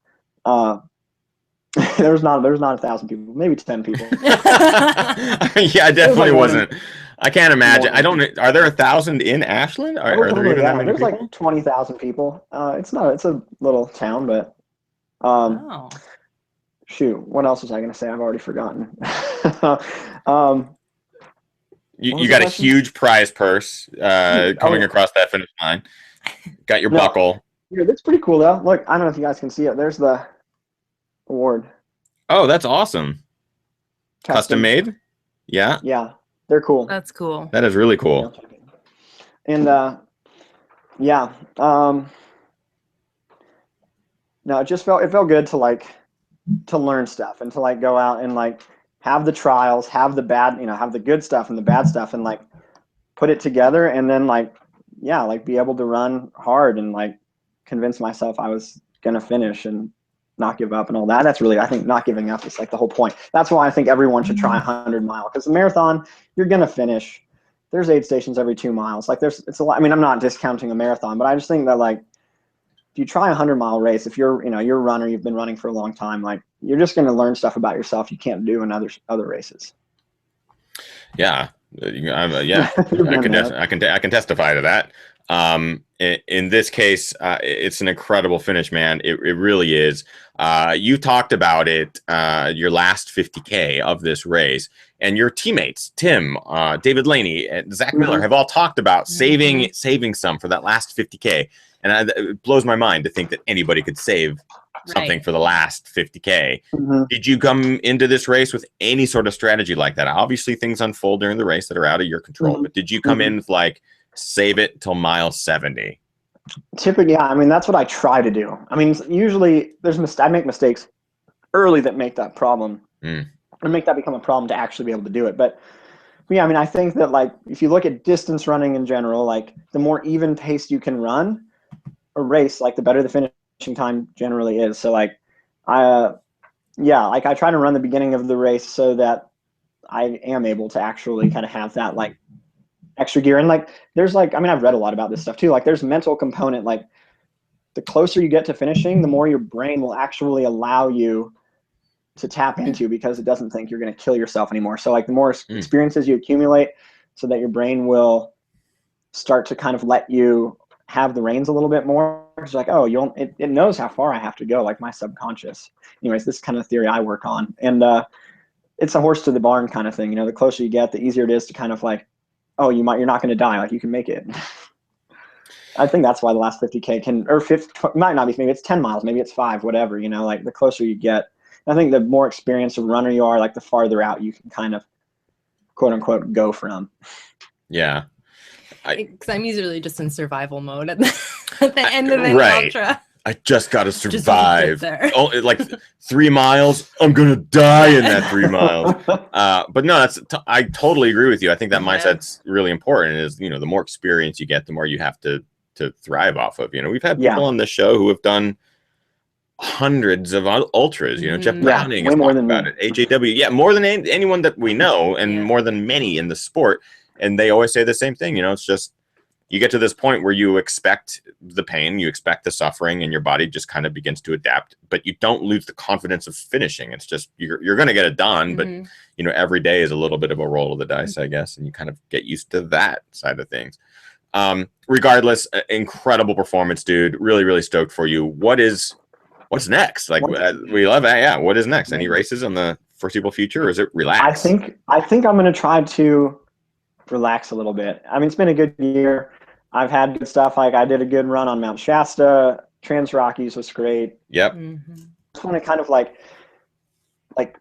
There's not 1,000 people, maybe 10 people. Yeah, I definitely wasn't. I can't imagine. Are there 1,000 in Ashland? Are there even that many there's people? like 20,000 people. It's a little town, but shoot, what else was I going to say? I've already forgotten. You got a huge prize purse coming across that finish line. Got your buckle. Yeah, that's pretty cool though. Look, I don't know if you guys can see it. There's the award. Oh, that's awesome. Custom made? Yeah. Yeah, they're cool. That's cool. That is really cool. And no, it felt good to learn stuff and to like go out and like have the trials, have the bad, you know, have the good stuff and the bad stuff, and like put it together, and then like be able to run hard and like convince myself I was gonna finish and not give up and all that. That's really, I think, not giving up is like the whole point. That's why I think everyone should try 100 mile, because the marathon, you're gonna finish. There's aid stations every 2 miles. Like it's a lot. I mean, I'm not discounting a marathon, but I just think that like if you try a 100-mile race, if you're a runner, you've been running for a long time, like you're just going to learn stuff about yourself you can't do in other races. Yeah. I can testify to that. In this case, it's an incredible finish, man. It really is. You talked about it, your last 50K of this race, and your teammates, Tim, David Laney, and Zach Miller, have all talked about saving some for that last 50K. And it blows my mind to think that anybody could save something for the last 50K. Did you come into this race with any sort of strategy like that? Obviously, things unfold during the race that are out of your control, but did you come in with like, save it till mile 70? Typically, yeah. I mean, that's what I try to do. I mean, usually I make mistakes early that make that problem, or make that become a problem to actually be able to do it. But yeah, I mean, I think that like if you look at distance running in general, like the more even paced you can run a race, like the better the finishing time generally is. So like I try to run the beginning of the race so that I am able to actually kind of have that like extra gear. And like there's like, I mean, I've read a lot about this stuff too. Like there's a mental component, like the closer you get to finishing, the more your brain will actually allow you to tap into, because it doesn't think you're going to kill yourself anymore. So like the more experiences you accumulate, so that your brain will start to kind of let you have the reins a little bit more. It's like, oh, it knows how far I have to go, like my subconscious. Anyways, this is kind of theory I work on. And it's a horse to the barn kind of thing. You know, the closer you get, the easier it is to kind of like, oh, you're not going to die. Like you can make it. I think that's why the last 50K can, or 50, might not be, maybe it's 10 miles, maybe it's 5, whatever, you know, like the closer you get. I think the more experienced a runner you are, like the farther out you can kind of quote unquote go from. Yeah. Because I'm usually just in survival mode at the end of any right. ultra. I just got to Just survive. there. Oh, like 3 miles, I'm gonna die in that 3 miles. But no, I totally agree with you. I think that mindset's really important. Is, you know, the more experience you get, the more you have to thrive off of. You know, we've had people on the show who have done hundreds of ultras. You know, Jeff Browning way has more talked than about me. it. AJW, more than anyone that we know, and more than many in the sport. And they always say the same thing. You know, it's just, you get to this point where you expect the pain, you expect the suffering, and your body just kind of begins to adapt, but you don't lose the confidence of finishing. It's just, you're going to get it done, but you know, every day is a little bit of a roll of the dice, I guess, and you kind of get used to that side of things. Regardless, incredible performance, dude. Really, really stoked for you. What's next? Like, we love it. Yeah. What is next? Any races in the foreseeable future, or is it relax? I think I'm going to try to relax a little bit. I mean, it's been a good year. I've had good stuff. Like, I did a good run on Mount Shasta. TransRockies was great. Yep. Just want to kind of like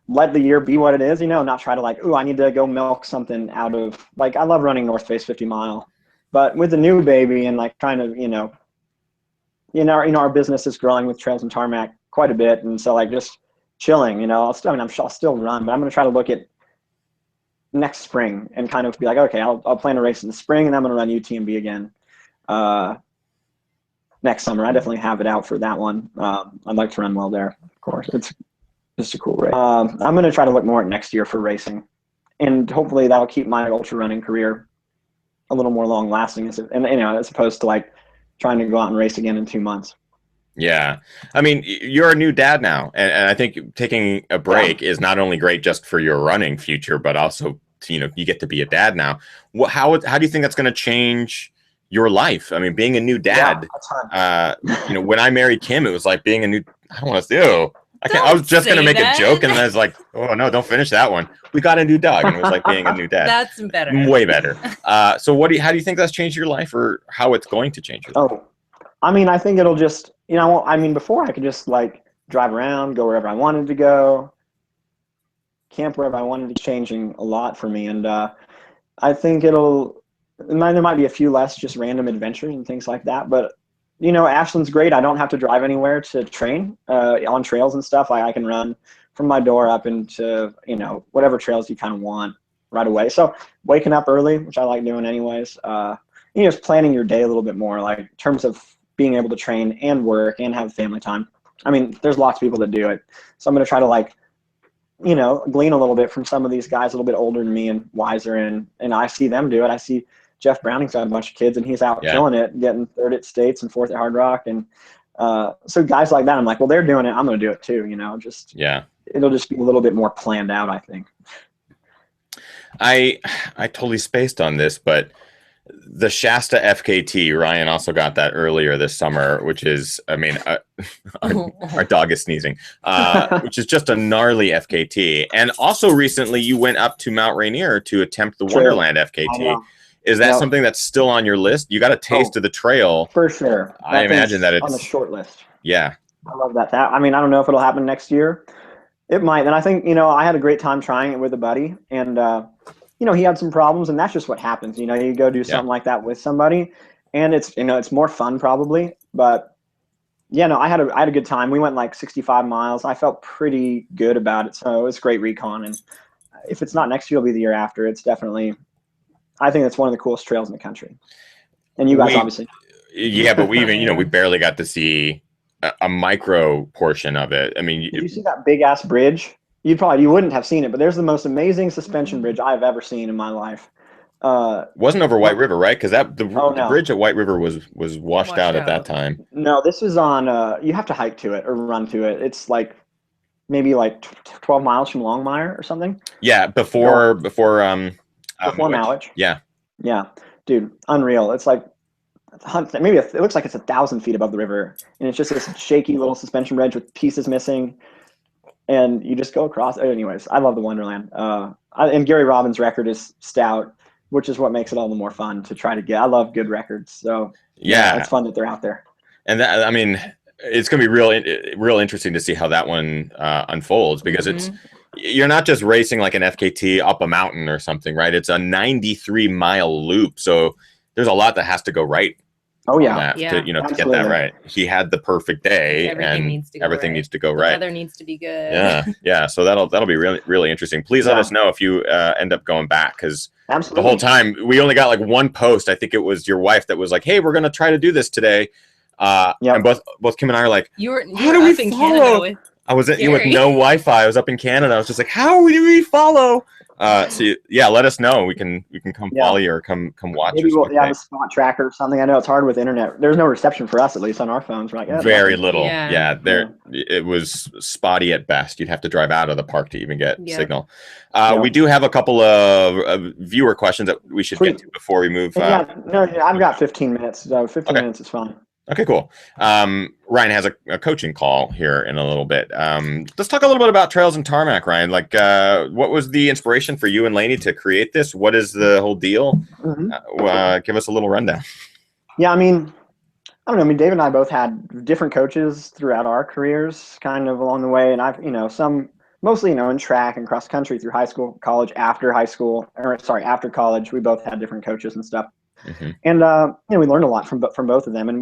let the year be what it is, you know, not try to like, ooh, I need to go milk something out of, like, I love running North Face 50 mile, but with the new baby and like trying to, you know, our business is growing with Trails and Tarmac quite a bit. And so like just chilling, you know, I'll still run, but I'm going to try to look at next spring and kind of be like, okay, I'll plan a race in the spring, and I'm going to run UTMB again next summer. I definitely have it out for that one. I'd like to run well there, of course. It's just a cool race. I'm going to try to look more at next year for racing, and hopefully that'll keep my ultra running career a little more long lasting, as opposed to like trying to go out and race again in 2 months. Yeah. I mean, you're a new dad now, and I think taking a break is not only great just for your running future, but also, you know, you get to be a dad now. How do you think that's going to change your life? I mean, being a new dad, you know, when I married Kim, it was like being a new, I don't want to do. I was just going to make a joke, and then I was like, oh no, don't finish that one. We got a new dog, and it was like being a new dad. That's better. Way better. So how do you think that's changed your life, or how it's going to change your life? Oh, I mean, I think it'll just, you know, I mean, before I could just like drive around, go wherever I wanted to go, camp wherever I wanted to, changing a lot for me. And I think there might be a few less just random adventures and things like that. But, you know, Ashland's great. I don't have to drive anywhere to train on trails and stuff. I can run from my door up into, you know, whatever trails you kind of want right away. So waking up early, which I like doing anyways, you know, just planning your day a little bit more, like in terms of being able to train and work and have family time. I mean, there's lots of people that do it. So I'm going to try to, like, you know, glean a little bit from some of these guys a little bit older than me and wiser. And I see them do it. I see Jeff Browning's got a bunch of kids, and he's out killing it, getting 3rd at States and 4th at Hard Rock. And so guys like that, I'm like, well, they're doing it, I'm going to do it too. You know, just, it'll just be a little bit more planned out, I think. I totally spaced on this, but the Shasta FKT, Ryan also got that earlier this summer, which is, I mean, our dog is sneezing, which is just a gnarly FKT. And also recently you went up to Mount Rainier to attempt the Wonderland FKT. Is that something that's still on your list? You got a taste of the trail. For sure. I imagine that it's on the short list. Yeah. I love that. I mean, I don't know if it'll happen next year. It might. And I think, you know, I had a great time trying it with a buddy, and, you know, he had some problems, and that's just what happens. You know, you go do something like that with somebody, and it's, you know, it's more fun probably, but yeah, no, I had a good time. We went like 65 miles. I felt pretty good about it. So it was great recon. And if it's not next year, it'll be the year after. It's definitely, I think it's one of the coolest trails in the country. And you guys obviously. Yeah, but we even, you know, we barely got to see a micro portion of it. I mean, did you see that big ass bridge? You wouldn't have seen it, but there's the most amazing suspension bridge I've ever seen in my life. Wasn't over White River, right? Because the bridge at White River was washed out at that time. No, this is on. You have to hike to it or run to it. It's like maybe like 12 miles from Longmire or something. Yeah, before Mowich. Yeah, dude, unreal. It's like maybe it looks like it's 1,000 feet above the river, and it's just this shaky little suspension bridge with pieces missing. And you just go across. Anyways, I love the Wonderland. And Gary Robbins' record is stout, which is what makes it all the more fun to try to get. I love good records. So Yeah. It's fun that they're out there. And that, I mean, it's going to be real interesting to see how that one unfolds, because you're not just racing like an FKT up a mountain or something, right? It's a 93-mile loop. So there's a lot that has to go right. Oh yeah. To get that right. He had the perfect day, everything needs to go the right. weather needs to be good. Yeah. So that'll be really interesting. Please let us know if you end up going back, because the whole time we only got like one post. I think it was your wife that was like, "Hey, we're gonna try to do this today." And both Kim and I are like, how do we follow? I was with no Wi-Fi. I was up in Canada. I was just like, how do we follow? So let us know. We can come follow you or come watch. Maybe we'll have a spot tracker or something. I know it's hard with internet. There's no reception for us, at least on our phones. We're like, very little. It was spotty at best. You'd have to drive out of the park to even get signal. We do have a couple of viewer questions that we should get to before we move. I've got 15 minutes. So 15 minutes is fine. Okay, cool. Ryan has a coaching call here in a little bit. Let's talk a little bit about Trails and Tarmac, Ryan. Like, what was the inspiration for you and Lainey to create this? What is the whole deal? Give us a little rundown. Yeah, I mean, I don't know. I mean, Dave and I both had different coaches throughout our careers kind of along the way. And I've, mostly, in track and cross country through high school, college, after college, we both had different coaches and stuff. And we learned a lot from both of them, and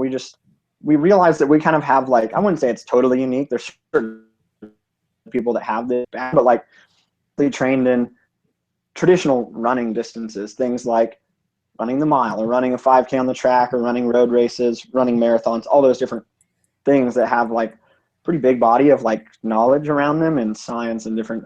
we realized that we kind of have, like, I wouldn't say it's totally unique. There's certain people that have this, but like they trained in traditional running distances, things like running the mile or running a 5K on the track or running road races, running marathons, all those different things that have like pretty big body of like knowledge around them and science and different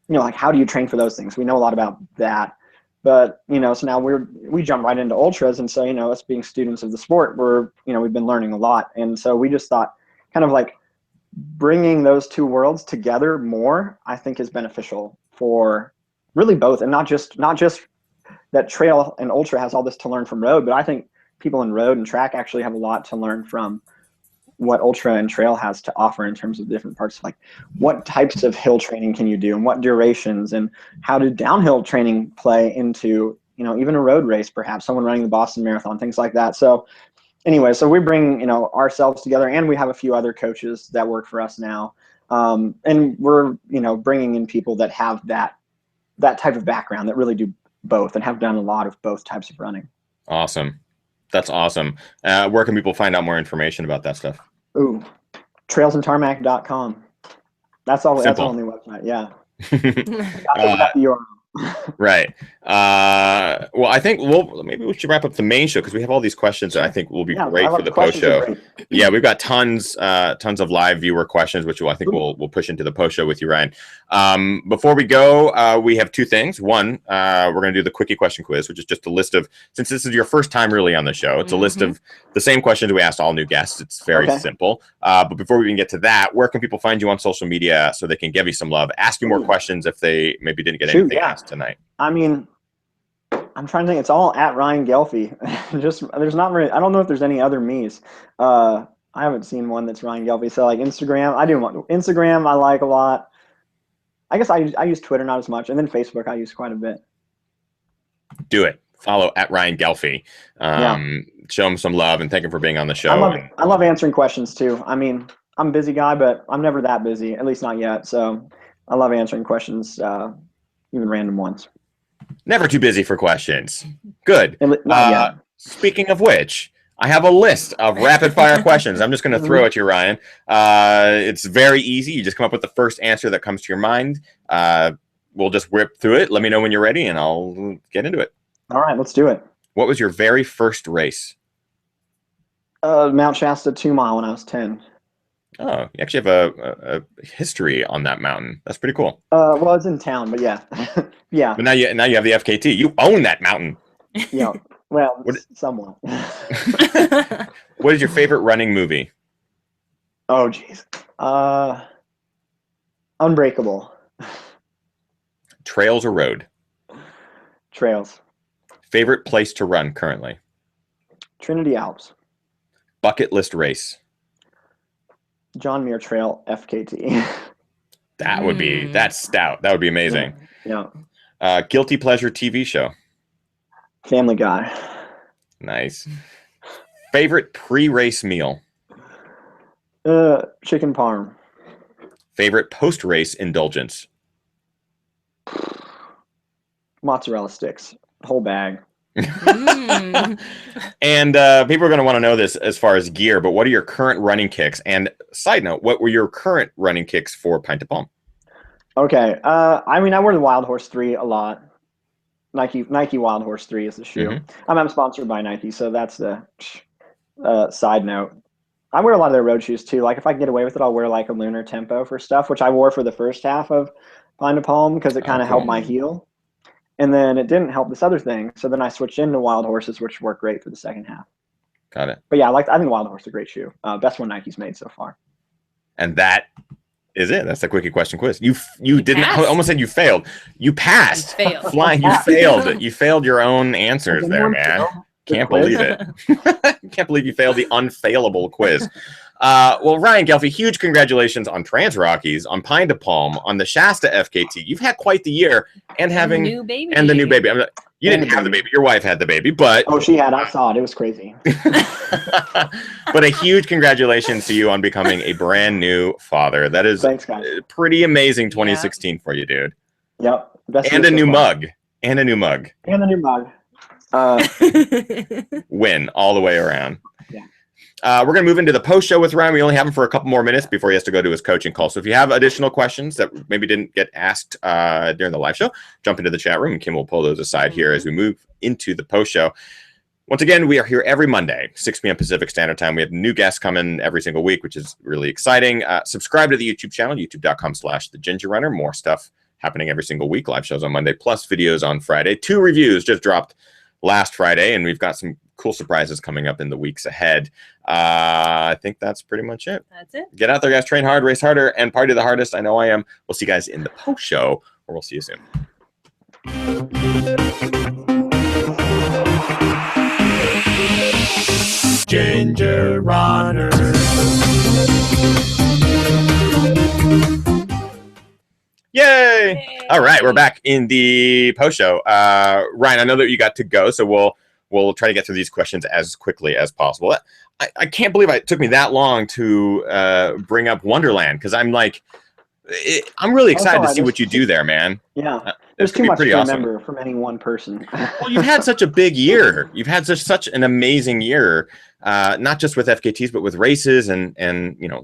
like how do you train for those things? We know a lot about that. But, so now we jump right into ultras. And so, us being students of the sport, we've been learning a lot. And so we just thought kind of like bringing those two worlds together more, I think, is beneficial for really both. And not just that trail and ultra has all this to learn from road, but I think people in road and track actually have a lot to learn from what ultra and trail has to offer in terms of different parts, like what types of hill training can you do and what durations, and how did downhill training play into, even a road race, perhaps someone running the Boston Marathon, things like that. So anyway, so we bring, ourselves together, and we have a few other coaches that work for us now. And we're, bringing in people that have that type of background, that really do both and have done a lot of both types of running. Awesome. That's awesome. Where can people find out more information about that stuff? Ooh, trailsandtarmac.com. That's all. Simple. That's the only website. Yeah. Got the URL. Right. Well, I think maybe we should wrap up the main show, because we have all these questions that I think will be great for the post show. Yeah, we've got tons of live viewer questions, which I think we'll push into the post show with you, Ryan. Before we go, we have two things. One, we're going to do the quickie question quiz, which is just a list of, since this is your first time really on the show, it's a list of the same questions we asked all new guests. It's very simple. But before we even get to that, where can people find you on social media so they can give you some love, ask you more questions if they maybe didn't get anything asked tonight? I mean, I'm trying to think. It's all at Ryan Ghelfi. There's not very. I don't know if there's any other me's. I haven't seen one that's Ryan Ghelfi. So like Instagram, I do Instagram. I like a lot. I guess I use Twitter not as much, and then Facebook I use quite a bit. Do it. Follow at Ryan Ghelfi. Show him some love and thank him for being on the show. I love answering questions too. I mean, I'm a busy guy, but I'm never that busy, at least not yet. So I love answering questions, even random ones. Never too busy for questions. Good. Not yet. Speaking of which, I have a list of rapid fire questions. I'm just going to throw at you, Ryan. It's very easy. You just come up with the first answer that comes to your mind. We'll just whip through it. Let me know when you're ready, and I'll get into it. All right, let's do it. What was your very first race? Mount Shasta 2 mile when I was 10. Oh, you actually have a history on that mountain. That's pretty cool. Well, it's in town, but yeah. Yeah. But now you have the FKT. You own that mountain. Yeah. Well, somewhat. What is your favorite running movie? Oh, geez. Unbreakable. Trails or road? Trails. Favorite place to run currently? Trinity Alps. Bucket list race? John Muir Trail FKT. That's stout. That would be amazing. Yeah. Guilty pleasure TV show? Family Guy. Nice. Favorite pre-race meal? Chicken parm. Favorite post-race indulgence? Mozzarella sticks, whole bag. Mm. And people are going to want to know this as far as gear, but what are your current running kicks? And side note, what were your current running kicks for Pint to Palm? Okay. I mean, I wear the Wild Horse 3 a lot. Nike Wild Horse 3 is the shoe. Mm-hmm. I'm sponsored by Nike, so that's the side note. I wear a lot of their road shoes too. Like if I can get away with it, I'll wear like a Lunar Tempo for stuff, which I wore for the first half of Pine to Palm because it kind of helped my heel. And then it didn't help this other thing. So then I switched into Wild Horses, which worked great for the second half. Got it. But yeah, I think Wild Horse is a great shoe. Best one Nike's made so far. And that is it. That's the quickie question quiz. You didn't. passed. I almost said you failed. You passed. You failed. Flying. You failed. You failed your own answers there, man. Can't believe it. Can't believe you failed the unfailable quiz. Well, Ryan Ghelfi, huge congratulations on TransRockies, on Pine to Palm, on the Shasta FKT. You've had quite the year, and having the new baby. and the new baby. You didn't have the baby. Your wife had the baby, but she had. I saw it. It was crazy. but a huge congratulations to you on becoming a brand new father. That is Thanks, guys. Pretty amazing 2016 for you, dude. Yep. And a new mug. And a new mug. And a new mug. Win all the way around. Yeah. We're going to move into the post show with Ryan. We only have him for a couple more minutes before he has to go to his coaching call. So if you have additional questions that maybe didn't get asked during the live show, jump into the chat room and Kim will pull those aside here as we move into the post show. Once again, we are here every Monday, 6 p.m. Pacific Standard Time. We have new guests coming every single week, which is really exciting. Subscribe to the YouTube channel, youtube.com/thegingerrunner. More stuff happening every single week. Live shows on Monday, plus videos on Friday. 2 reviews just dropped last Friday, and we've got some cool surprises coming up in the weeks ahead. I think that's pretty much it. That's it. Get out there, guys. Train hard, race harder, and party the hardest. I know I am. We'll see you guys in the post show, or we'll see you soon. Ginger Runner. Yay! All right, we're back in the post show. Ryan, I know that you got to go, so we'll try to get through these questions as quickly as possible. I can't believe it took me that long to bring up Wonderland because I'm like, I'm really excited to see what you do there, man. Yeah, there's too much to remember from any one person. Well, you've had such a big year. You've had such an amazing year, not just with FKTs, but with races and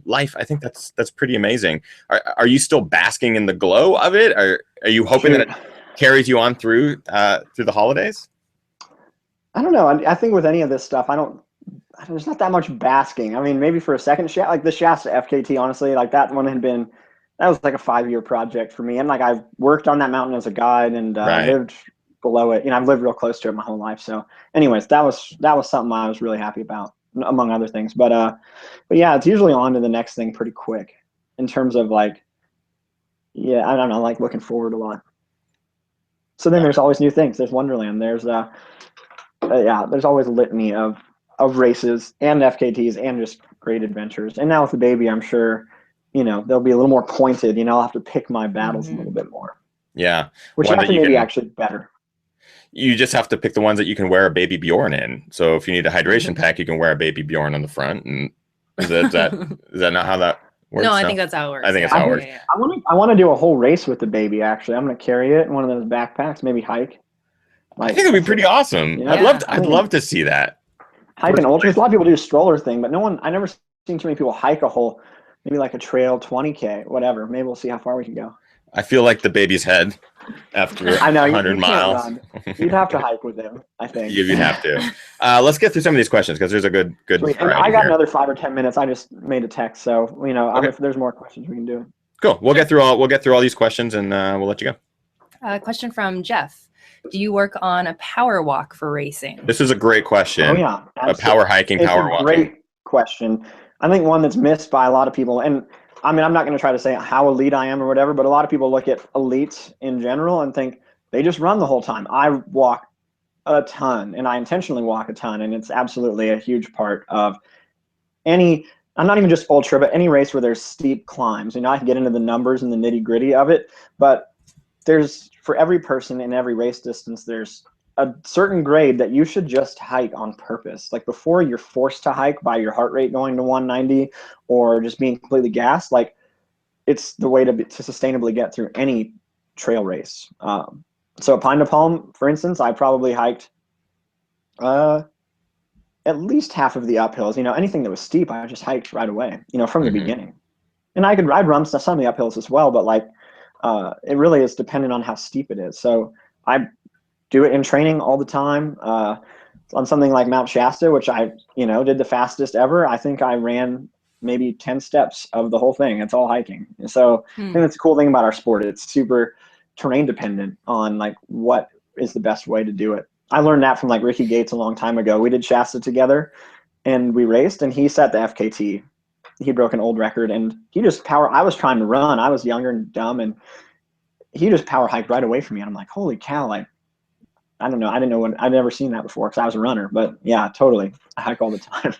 life. I think that's pretty amazing. Are you still basking in the glow of it? Are you hoping that it carries you on through the holidays? I don't know. I think with any of this stuff, there's not that much basking. I mean, maybe for a second, like the Shasta FKT, honestly, like that one that was like a 5-year project for me. And like I've worked on that mountain as a guide and lived below it. I've lived real close to it my whole life. So anyways, that was something I was really happy about, among other things. But yeah, it's usually on to the next thing pretty quick in terms of like, yeah, I don't know, like looking forward a lot. So then there's always new things. There's Wonderland. There's there's always a litany of races and FKTs and just great adventures. And now with the baby, I'm sure, they'll be a little more pointed. I'll have to pick my battles a little bit more. Yeah. Which I think maybe actually better. You just have to pick the ones that you can wear a baby Bjorn in. So if you need a hydration pack, you can wear a baby Bjorn on the front. And is that not how that works? No, I think that's how it works. I think that's how it works. Yeah. I want to do a whole race with the baby, actually. I'm going to carry it in one of those backpacks, maybe hike. I think it'd be pretty awesome. Yeah. I'd love to see that. Hike an ultra. A lot of people do a stroller thing, but I never seen too many people hike a whole, maybe like a trail 20K, whatever. Maybe we'll see how far we can go. I feel like the baby's head after 100 miles. You'd have to hike with him, I think. You'd have to. Let's get through some of these questions because there's a good I got another 5 or 10 minutes. I just made a text, so if there's more questions, we can do it. Cool. We'll get through all these questions and we'll let you go. Question from Jeff. Do you work on a power walk for racing? This is a great question. Oh yeah, absolutely. A power hiking, power walking. Great question. I think one that's missed by a lot of people, and I mean, I'm not going to try to say how elite I am or whatever, but a lot of people look at elites in general and think they just run the whole time. I walk a ton, and I intentionally walk a ton, and it's absolutely a huge part of I'm not even just ultra, but any race where there's steep climbs. I can get into the numbers and the nitty gritty of it, but for every person in every race distance, there's a certain grade that you should just hike on purpose. Like before you're forced to hike by your heart rate going to 190 or just being completely gassed, like it's the way to sustainably get through any trail race. So at Pine to Palm, for instance, I probably hiked at least half of the uphills. You know, anything that was steep, I just hiked right away, you know, from the beginning. And I could ride rumps on some of the uphills as well, but like it really is dependent on how steep it is. So I do it in training all the time. On something like Mount Shasta, which I, you know, did the fastest ever, I think I ran maybe 10 steps of the whole thing. It's all hiking. And so I think that's the cool thing about our sport. It's super terrain dependent on like what is the best way to do it. I learned that from like Ricky Gates a long time ago. We did Shasta together and we raced, and he set the FKT. He broke an old record, and he just I was trying to run. I was younger and dumb, and he just power hiked right away from me. And I'm like, holy cow, like, I don't know. I didn't know I'd never seen that before because I was a runner, but yeah, totally. I hike all the time.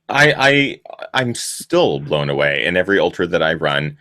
I'm still blown away in every ultra that I run.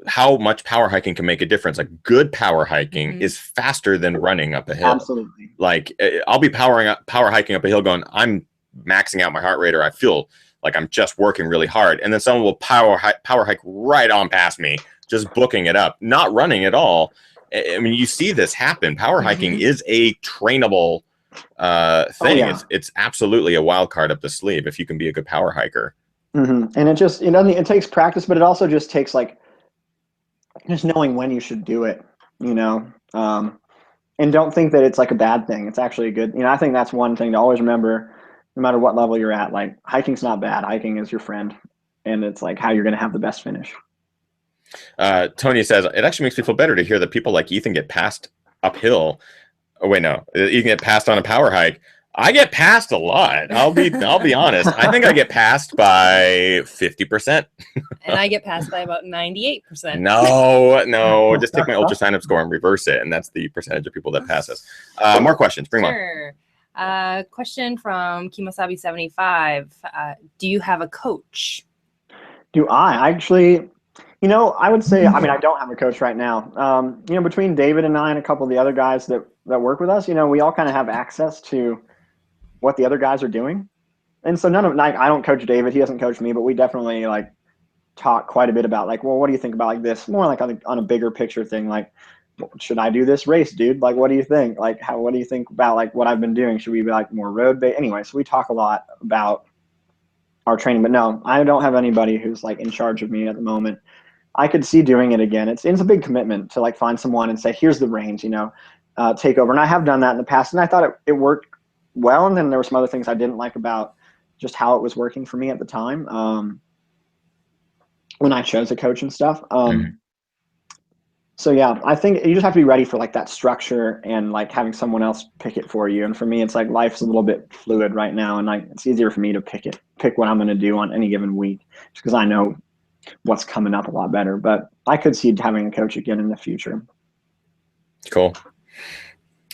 How much power hiking can make a difference. Like good power hiking is faster than running up a hill. Absolutely. Like I'll be power hiking up a hill going, I'm maxing out my heart rate, or I feel like I'm just working really hard. And then someone will power hike right on past me, just booking it up, not running at all. I mean, you see this happen. Power hiking is a trainable thing. Oh, yeah. It's absolutely a wild card up the sleeve if you can be a good power hiker. And it takes practice, but it also just takes like just knowing when you should do it, you know, and don't think that it's like a bad thing. It's actually a good, you know, I think that's one thing to always remember, no matter what level you're at. Like hiking's not bad. Hiking is your friend, and it's like how you're going to have the best finish. Tony says, it actually makes me feel better to hear that people like Ethan get passed uphill. Oh, wait, no. You can get passed on a power hike. I get passed a lot. I'll be honest. I think I get passed by 50%. And I get passed by about 98%. No. Just take my ultra sign-up score and reverse it, and that's the percentage of people that pass us. More questions. Bring them on. Question from Kimosabi75. Do you have a coach? Do I? Actually, you know, I would say, I mean, I don't have a coach right now. You know, between David and I and a couple of the other guys that work with us, you know, we all kind of have access to what the other guys are doing. And so I don't coach David. He doesn't coach me, but we definitely like talk quite a bit about like, well, what do you think about like this? More like on a bigger picture thing. Like, should I do this race, dude? Like, what do you think? Like, what do you think about like what I've been doing? Should we be like more road based? Anyway, so we talk a lot about our training, but no, I don't have anybody who's like in charge of me at the moment. I could see doing it again. It's a big commitment to like find someone and say, here's the reins, you know, take over. And I have done that in the past, and I thought it worked well. And then there were some other things I didn't like about just how it was working for me at the time when I chose a coach and stuff. So yeah, I think you just have to be ready for like that structure and like having someone else pick it for you. And for me, it's like life's a little bit fluid right now, and like it's easier for me to pick what I'm going to do on any given week, just because I know what's coming up a lot better. But I could see having a coach again in the future. Cool.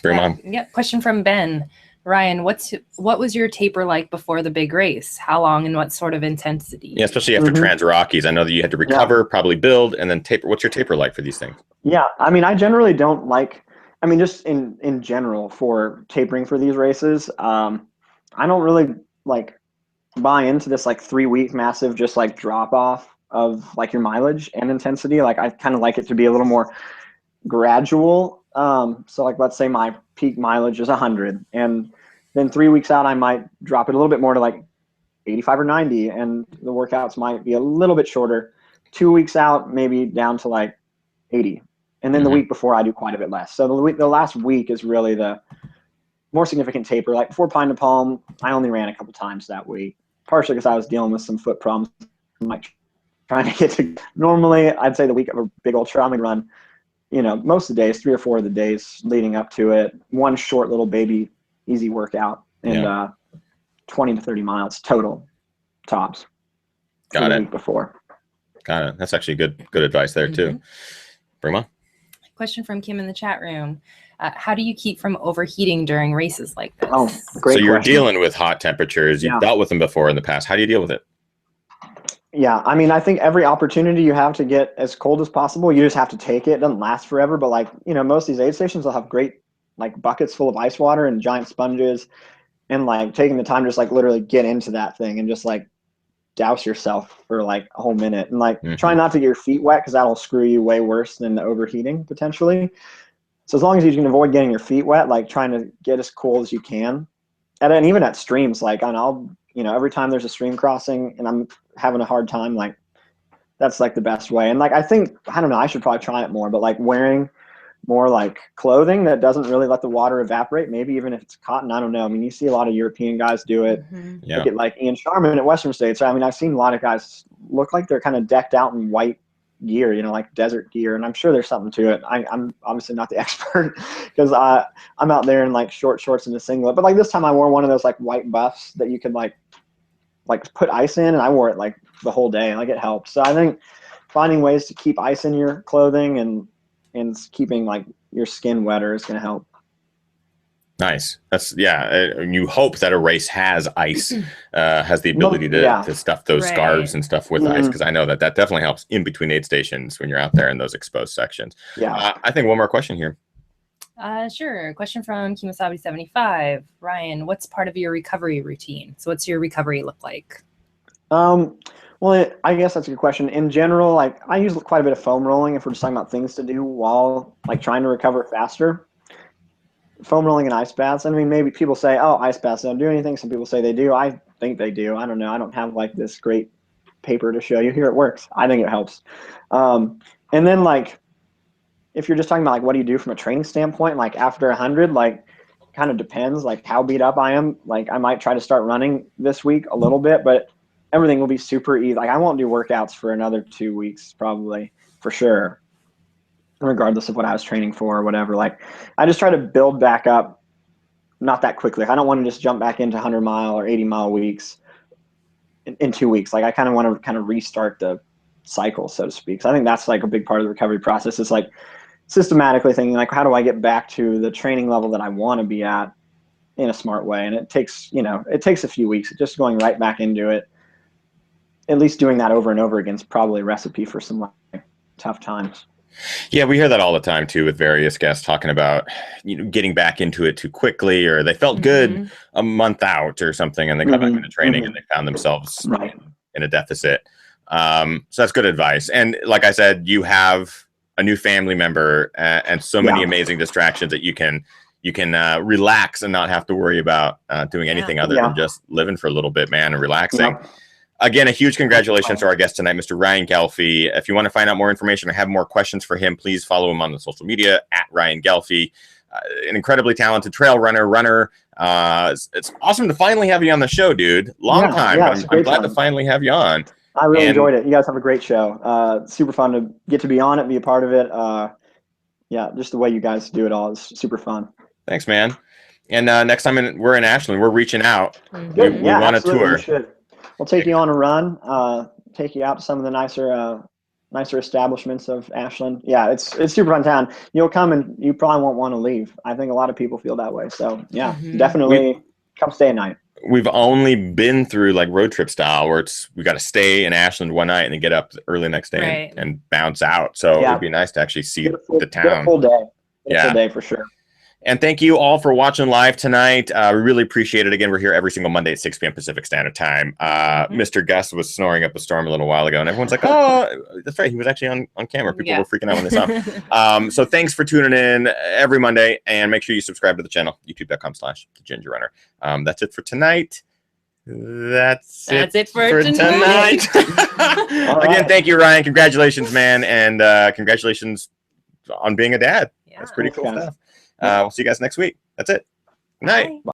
Bring on. Yep. Question from Ben. Ryan, what was your taper like before the big race? How long and what sort of intensity? Yeah, especially after TransRockies. I know that you had to recover, probably build, and then taper. What's your taper like for these things? Yeah, I mean, I generally don't like, I mean, just in general for tapering for these races, I don't really like buy into this like 3-week massive just like drop off of like your mileage and intensity. Like I kind of like it to be a little more gradual. So like, let's say my peak mileage is 100, and then 3 weeks out, I might drop it a little bit more to like 85 or 90, and the workouts might be a little bit shorter. 2 weeks out, maybe down to like 80. And then the week before, I do quite a bit less. So the last week is really the more significant taper. Like before Pine to Palm, I only ran a couple times that week, partially because I was dealing with some foot problems. I'm like trying to get to, normally I'd say the week of a big ultra, I'm gonna run, you know, most of the days, 3 or 4 of the days leading up to it, one short little baby easy workout, and 20 to 30 miles total tops. Got it. Week before. Got it. That's actually good advice there too. Bring on. Question from Kim in the chat room. How do you keep from overheating during races like this? Oh, great So you're question. dealing with hot temperatures. You've dealt with them before in the past. How do you deal with it? Yeah, I mean, I think every opportunity you have to get as cold as possible, you just have to take it. It doesn't last forever, but like, you know, most of these aid stations will have great like buckets full of ice water and giant sponges, and like taking the time to just like literally get into that thing and just like douse yourself for like a whole minute, and like try not to get your feet wet because that'll screw you way worse than the overheating potentially. So as long as you can avoid getting your feet wet, like trying to get as cool as you can. And even at streams, like I'll, you know, every time there's a stream crossing and I'm having a hard time, like that's like the best way. And like, I think, I don't know, I should probably try it more, but like wearing more like clothing that doesn't really let the water evaporate, maybe even if it's cotton, I don't know. I mean, you see a lot of European guys do it. Yeah. Look at like Ian Sharman at Western States. I mean, I've seen a lot of guys look like they're kind of decked out in white gear, you know, like desert gear, and I'm sure there's something to it. I'm obviously not the expert because I'm out there in like short shorts and a singlet, but like this time I wore one of those like white buffs that you could like put ice in, and I wore it like the whole day, and like it helps. So I think finding ways to keep ice in your clothing and keeping like your skin wetter is going to help. Nice. That's you hope that a race has ice, has the ability to stuff those scarves and stuff with ice, because I know that definitely helps in between aid stations when you're out there in those exposed sections. Yeah. I think one more question here. Sure. Question from Kimasabi75. Ryan, what's part of your recovery routine? So what's your recovery look like? Well, I guess that's a good question. In general, like I use quite a bit of foam rolling if we're just talking about things to do while like trying to recover faster. Foam rolling and ice baths. I mean, maybe people say, oh, ice baths don't do anything. Some people say they do. I think they do. I don't know. I don't have like this great paper to show you. Here it works. I think it helps. And then like, if you're just talking about like, what do you do from a training standpoint? Like after 100, like kind of depends like how beat up I am. Like I might try to start running this week a little bit, but everything will be super easy. Like I won't do workouts for another 2 weeks, probably, for sure, regardless of what I was training for or whatever. Like I just try to build back up, not that quickly. I don't want to just jump back into 100-mile or 80-mile weeks in 2 weeks. Like I kind of want to kind of restart the cycle, so to speak. So I think that's like a big part of the recovery process, is like systematically thinking like, how do I get back to the training level that I want to be at in a smart way? And it takes, you know, it takes a few weeks. Just going right back into it, at least doing that over and over again, is probably a recipe for some like tough times. Yeah, we hear that all the time too, with various guests talking about, you know, getting back into it too quickly, or they felt good a month out or something, and they got back into training and they found themselves in a deficit. So that's good advice. And like I said, you have a new family member and so many amazing distractions that you can relax and not have to worry about doing anything other than just living for a little bit, man, and relaxing. Again, a huge congratulations to our guest tonight, Mr. Ryan Ghelfi. If you want to find out more information or have more questions for him, please follow him on the social media at Ryan Ghelfi. An incredibly talented trail runner. It's awesome to finally have you on the show, dude. Long time. I'm glad to finally have you on. I really enjoyed it. You guys have a great show. Super fun to get to be on it, be a part of it. Yeah, just the way you guys do it all is super fun. Thanks, man. And next time we're in Ashland, we're reaching out. We want a tour. We'll take you on a run, take you out to some of the nicer establishments of Ashland. Yeah, it's super fun town. You'll come and you probably won't want to leave. I think a lot of people feel that way. So yeah, definitely come stay a night. We've only been through like road trip style where we got to stay in Ashland one night and then get up early next day and bounce out. So it'd be nice to actually see the town. Get a full day. Get a full day for sure. And thank you all for watching live tonight. We really appreciate it. Again, we're here every single Monday at 6 p.m. Pacific Standard Time. Mr. Gus was snoring up a storm a little while ago, and everyone's like, oh, that's right. He was actually on camera. People were freaking out when they saw him. So thanks for tuning in every Monday, and make sure you subscribe to the channel, youtube.com/gingerrunner. That's it for tonight. That's it for tonight. Again, thank you, Ryan. Congratulations, man. And congratulations on being a dad. That's pretty cool stuff. We'll see you guys next week. That's it. Good night. Bye.